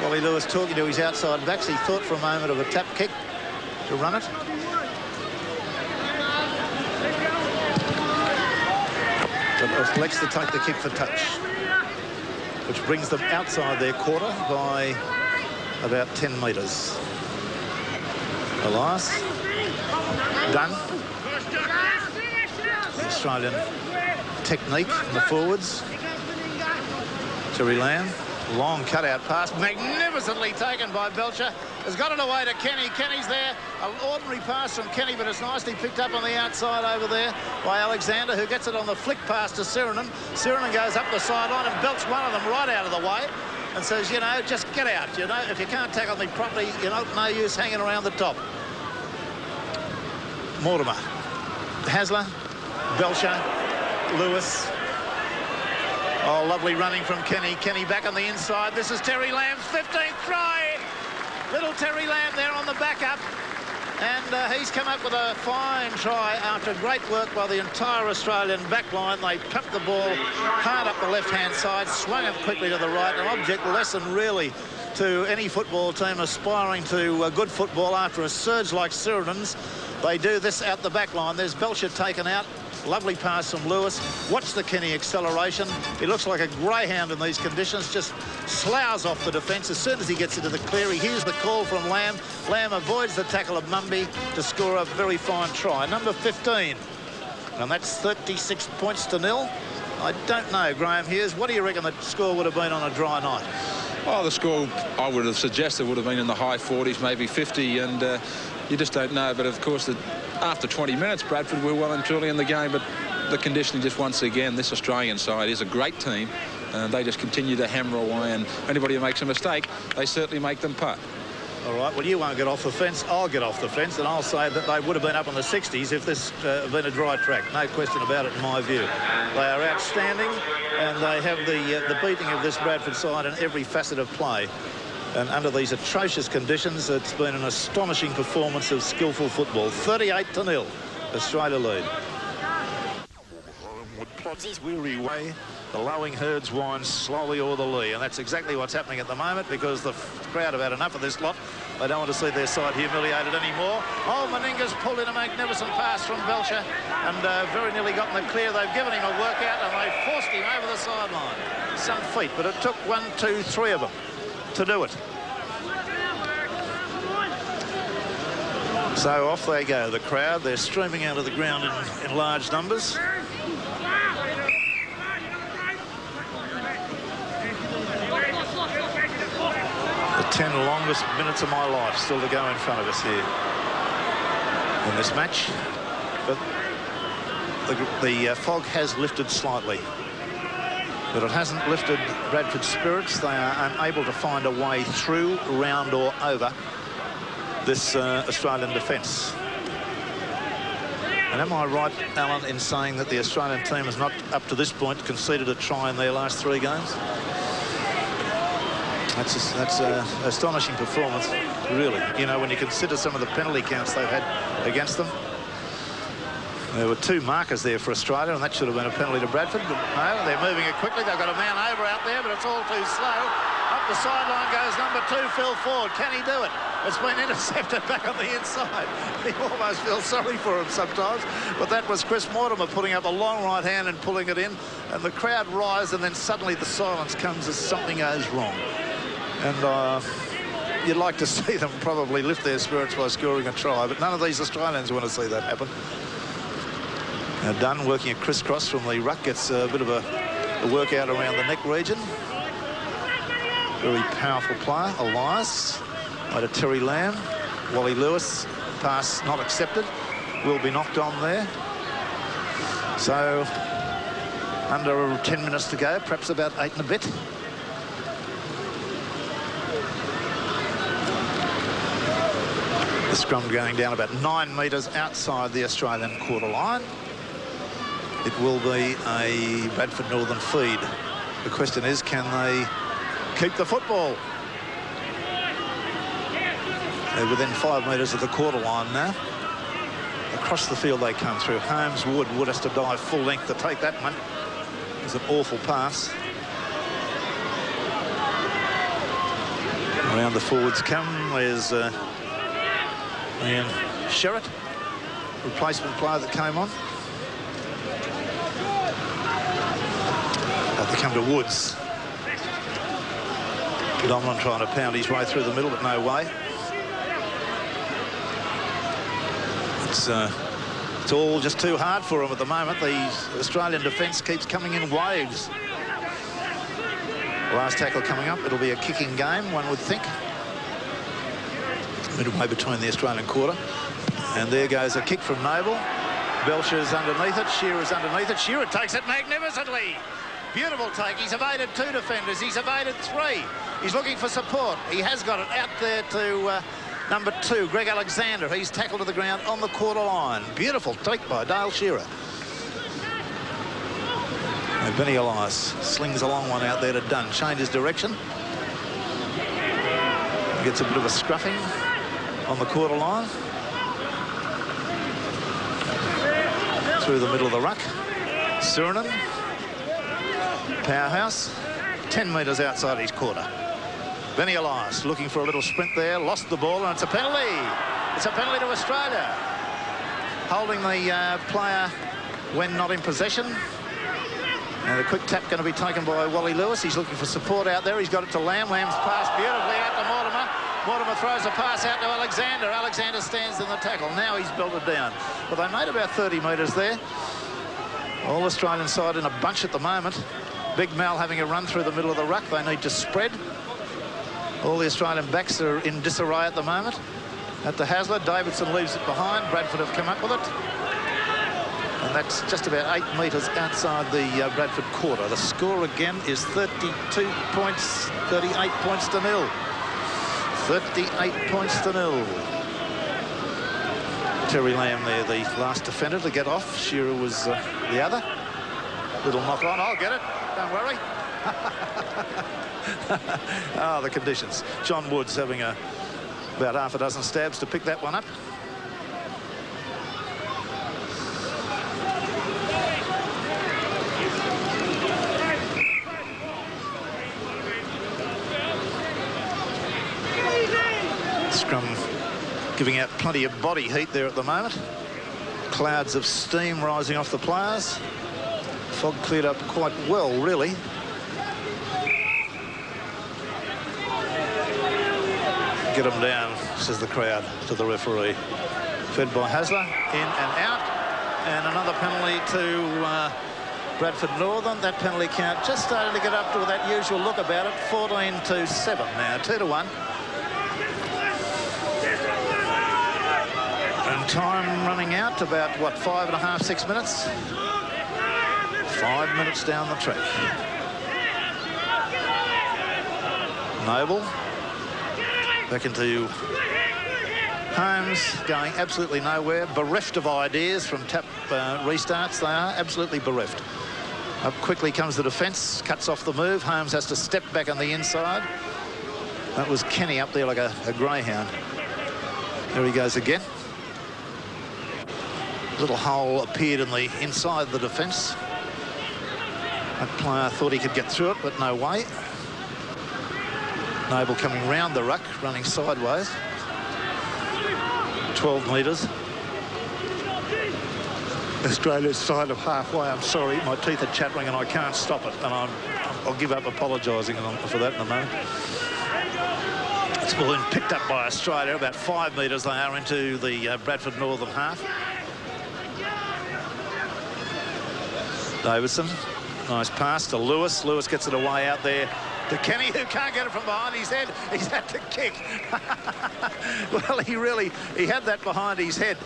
Wally Lewis talking to his outside backs. He thought for a moment of a tap kick to run it. But elects to take the kick for touch, which brings them outside their quarter by about 10 metres. Elias, Dunn, the Australian technique in the forwards. Terry Lamb, long cutout pass, magnificently taken by Belcher. Has got it away to Kenny. Kenny's there. An ordinary pass from Kenny, but it's nicely picked up on the outside over there by Alexander, who gets it on the flick pass to Sirinen. Sirinen goes up the sideline and belts one of them right out of the way and says, you know, just get out. You know, if you can't tackle me properly, you know, no use hanging around the top. Mortimer, Hasler, Belcher, Lewis. Oh, lovely running from Kenny. Kenny back on the inside. This is Terry Lamb's 15th try. Little Terry Lamb there on the backup. And he's come up with a fine try after great work by the entire Australian backline. They pumped the ball hard up the left-hand side, swung it quickly to the right. An object lesson, really, to any football team aspiring to good football after a surge like Sirenen's. They do this out the back line. There's Belcher taken out. Lovely pass from Lewis. Watch the Kenny acceleration. He looks like a greyhound in these conditions. Just sloughs off the defence. As soon as he gets into the clear, he hears the call from Lamb. Lamb avoids the tackle of Mumby to score a very fine try. Number 15. And that's 36 points to nil. I don't know, Graham Hughes. What do you reckon the score would have been on a dry night? Oh, the score I would have suggested would have been in the high 40s, maybe 50, and you just don't know. But of course, after 20 minutes, Bradford were well and truly in the game, but the conditioning just once again, this Australian side is a great team, and they just continue to hammer away, and anybody who makes a mistake, they certainly make them putt. All right, well, you won't get off the fence. I'll get off the fence, and I'll say that they would have been up in the 60s if this had been a dry track. No question about it, in my view. They are outstanding, and they have the beating of this Bradford side in every facet of play. And under these atrocious conditions, it's been an astonishing performance of skillful football. 38-0, Australia lead. Plots his weary way. The lowing herds wind slowly o'er the lee, and that's exactly what's happening at the moment, because the crowd have had enough of this lot. They don't want to see their side humiliated anymore. Oh, Meninga's pulled in a magnificent pass from Belcher, and very nearly got in the clear. They've given him a workout, and they forced him over the sideline. Some feat, but it took 1, 2, 3 of them to do it. So off they go, the crowd. They're streaming out of the ground in large numbers. The 10 longest minutes of my life still to go in front of us here in this match. But the fog has lifted slightly, but it hasn't lifted Bradford's spirits. They are unable to find a way through, round or over this Australian defence. And am I right, Alan, in saying that the Australian team has not, up to this point, conceded a try in their last 3 games? That's an astonishing performance, really. You know, when you consider some of the penalty counts they've had against them. There were 2 markers there for Australia, and that should have been a penalty to Bradford. But no, they're moving it quickly. They've got a man over out there, but it's all too slow. Up the sideline goes number 2, Phil Ford. Can he do it? It's been intercepted back on the inside. You almost feel sorry for him sometimes. But that was Chris Mortimer putting up a long right hand and pulling it in. And the crowd rise, and then suddenly the silence comes as something goes wrong. And you'd like to see them probably lift their spirits by scoring a try, but none of these Australians want to see that happen. Now Dunn, working a crisscross from the ruck, gets a bit of a workout around the neck region. Very powerful player. Elias, to Terry Lamb. Wally Lewis, pass not accepted. Will be knocked on there. So under 10 minutes to go, perhaps about 8 and a bit. The scrum going down about 9 metres outside the Australian quarter line. It will be a Bradford Northern feed. The question is, can they keep the football? They're within 5 metres of the quarter line now. Across the field they come through. Holmes, Wood has to dive full length to take that one. It's an awful pass. Around the forwards come. There's Ian Sherritt, replacement player that came on. They come to Woods. Domlin trying to pound his way through the middle, but no way. It's all just too hard for him at the moment. The Australian defence keeps coming in waves. Last tackle coming up. It'll be a kicking game, one would think. Midway between the Australian quarter. And there goes a kick from Noble. Belcher's underneath it. Shearer's underneath it. Shearer takes it magnificently. Beautiful take. He's evaded 2 defenders. He's evaded 3. He's looking for support. He has got it out there to number 2, Greg Alexander. He's tackled to the ground on the quarter line. Beautiful take by Dale Shearer. And Benny Elias slings a long one out there to Dunn. Changes direction. Gets a bit of a scruffing on the quarter line. Through the middle of the ruck. Surinam. Powerhouse. 10 metres outside his quarter. Benny Elias looking for a little sprint there. Lost the ball and it's a penalty. It's a penalty to Australia. Holding the player when not in possession. And a quick tap going to be taken by Wally Lewis. He's looking for support out there. He's got it to Lamb. Lamb's pass beautifully out to Mortimer. Mortimer throws a pass out to Alexander. Alexander stands in the tackle. Now he's belted down. But they made about 30 metres there. All Australian side in a bunch at the moment. Big Mal having a run through the middle of the ruck. They need to spread. All the Australian backs are in disarray at the moment. At the Hasler, Davidson leaves it behind. Bradford have come up with it. And that's just about 8 metres outside the Bradford quarter. The score again is 38 points to nil. 38 points to nil. Terry Lamb there, the last defender to get off. Shearer was the other. Little knock on. I'll get it. Don't worry. The conditions. John Woods having about half a dozen stabs to pick that one up. Scrum giving out plenty of body heat there at the moment. Clouds of steam rising off the players. Fog cleared up quite well, really. Get them down, says the crowd to the referee. Fed by Hasler, in and out. And another penalty to Bradford Northern. That penalty count just starting to get up to that usual look about it. 14-7 now, 2-1. And time running out about, what, 5.5, 6 minutes? 5 minutes down the track. Noble. Back into Holmes, going absolutely nowhere. Bereft of ideas from tap restarts. They are absolutely bereft. Up quickly comes the defence, cuts off the move. Holmes has to step back on the inside. That was Kenny up there like a greyhound. There he goes again. Little hole appeared in the inside of the defence. That player thought he could get through it, but no way. Noble coming round the ruck, running sideways. 12 metres. Australia's side of halfway. I'm sorry, my teeth are chattering and I can't stop it. And I'll give up apologising for that in a moment. It's been picked up by Australia. About 5 metres they are into the Bradford Northern half. Davidson, nice pass to Lewis. Lewis gets it away out there to Kenny, who can't get it from behind his head. He's had to kick. Well, he had that behind his head,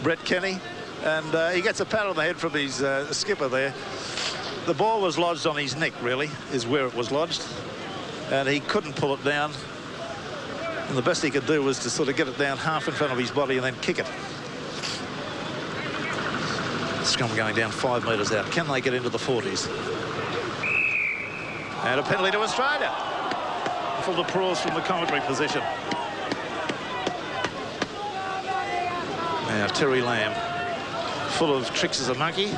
Brett Kenny, and he gets a pat on the head from his skipper there. The ball was lodged on his neck, really, is where it was lodged, and he couldn't pull it down. And the best he could do was to sort of get it down half in front of his body and then kick it. Scrum going down 5 metres out. Can they get into the 40s? And a penalty to Australia. Full applause from the commentary position. Now Terry Lamb, full of tricks as a monkey.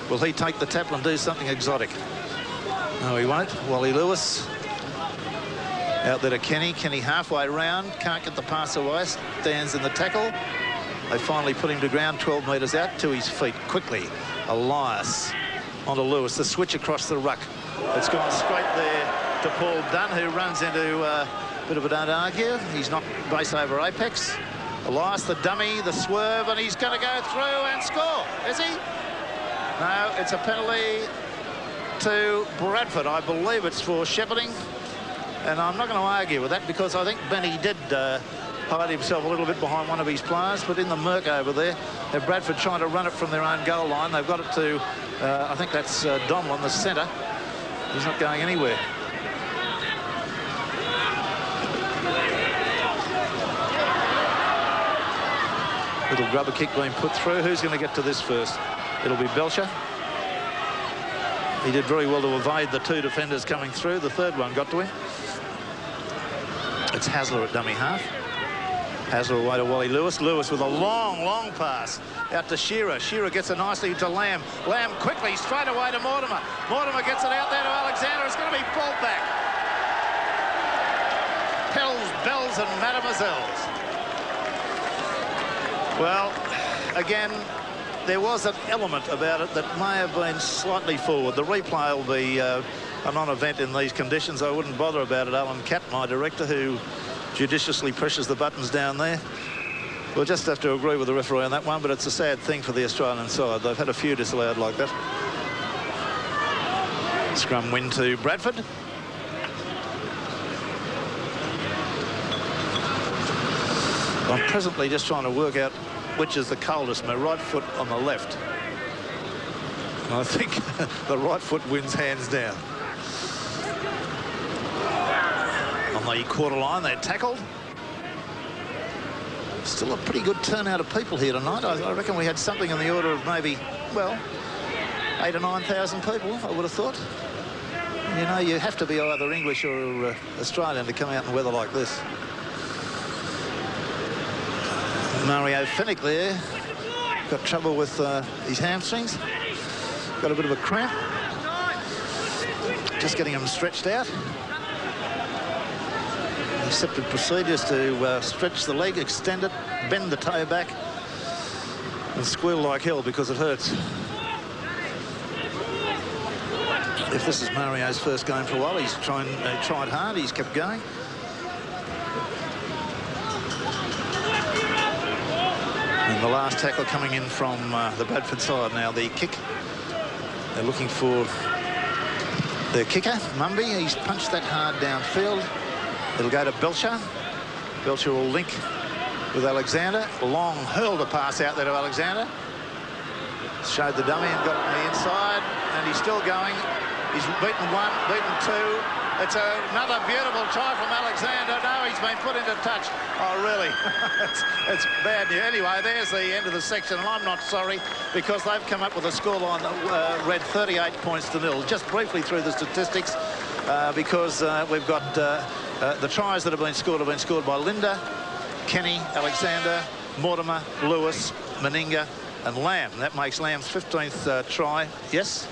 Will he take the tackle and do something exotic? No, he won't. Wally Lewis out there to Kenny. Kenny halfway round, can't get the pass away, stands in the tackle. They finally put him to ground 12 metres out to his feet. Quickly, Elias onto Lewis. The switch across the ruck. It's gone straight there to Paul Dunn, who runs into a bit of a don't argue. He's knocked base over apex. Elias, the dummy, the swerve, and he's going to go through and score. Is he? No, it's a penalty to Bradford. I believe it's for shepherding. And I'm not going to argue with that because I think Benny did hide himself a little bit behind one of his players. But in the murk over there, Bradford trying to run it from their own goal line. They've got it to, I think that's Donlan, the centre. He's not going anywhere. Little grubber kick being put through. Who's going to get to this first? It'll be Belcher. He did very well to evade the two defenders coming through. The third one got to him. It's Hasler at dummy half. Hasler away to Wally Lewis. Lewis with a long pass out to Shearer. Shearer gets it nicely to Lamb. Lamb quickly straight away to Mortimer. Mortimer gets it out there to Alexander. It's going to be pulled back. Pills, bells and mademoiselles. Well, again, there was an element about it that may have been slightly forward. The replay will be a non-event in these conditions. I wouldn't bother about it. Alan Catt, my director, who judiciously presses the buttons down there. We'll just have to agree with the referee on that one, but it's a sad thing for the Australian side. They've had a few disallowed like that. Scrum win to Bradford. I'm presently just trying to work out which is the coldest, my right foot on the left. I think the right foot wins hands down. On the quarter line, they're tackled. Still a pretty good turnout of people here tonight. I reckon we had something in the order of maybe, well, 8,000 or 9,000 people, I would have thought. You know, you have to be either English or Australian to come out in weather like this. Mario Finnick there got trouble with his hamstrings. Got a bit of a cramp. Just getting him stretched out. Accepted procedures to stretch the leg, extend it, bend the toe back, and squeal like hell because it hurts. If this is Mario's first game for a while, he's tried hard. He's kept going. And the last tackle coming in from the Bradford side now. The kick. They're looking for their kicker, Mumby. He's punched that hard downfield. It'll go to Belcher. Belcher will link with Alexander. Long hurled a pass out there to Alexander. Showed the dummy and got it on the inside. And he's still going. He's beaten one, beaten two. It's another beautiful try from Alexander. No, he's been put into touch. Oh, really? it's bad news. Anyway, there's the end of the section, and I'm not sorry because they've come up with a scoreline that read 38 points to 0. Just briefly through the statistics, because we've got the tries that have been scored by Linda, Kenny, Alexander, Mortimer, Lewis, Meninga, and Lamb. That makes Lamb's 15th try. Yes?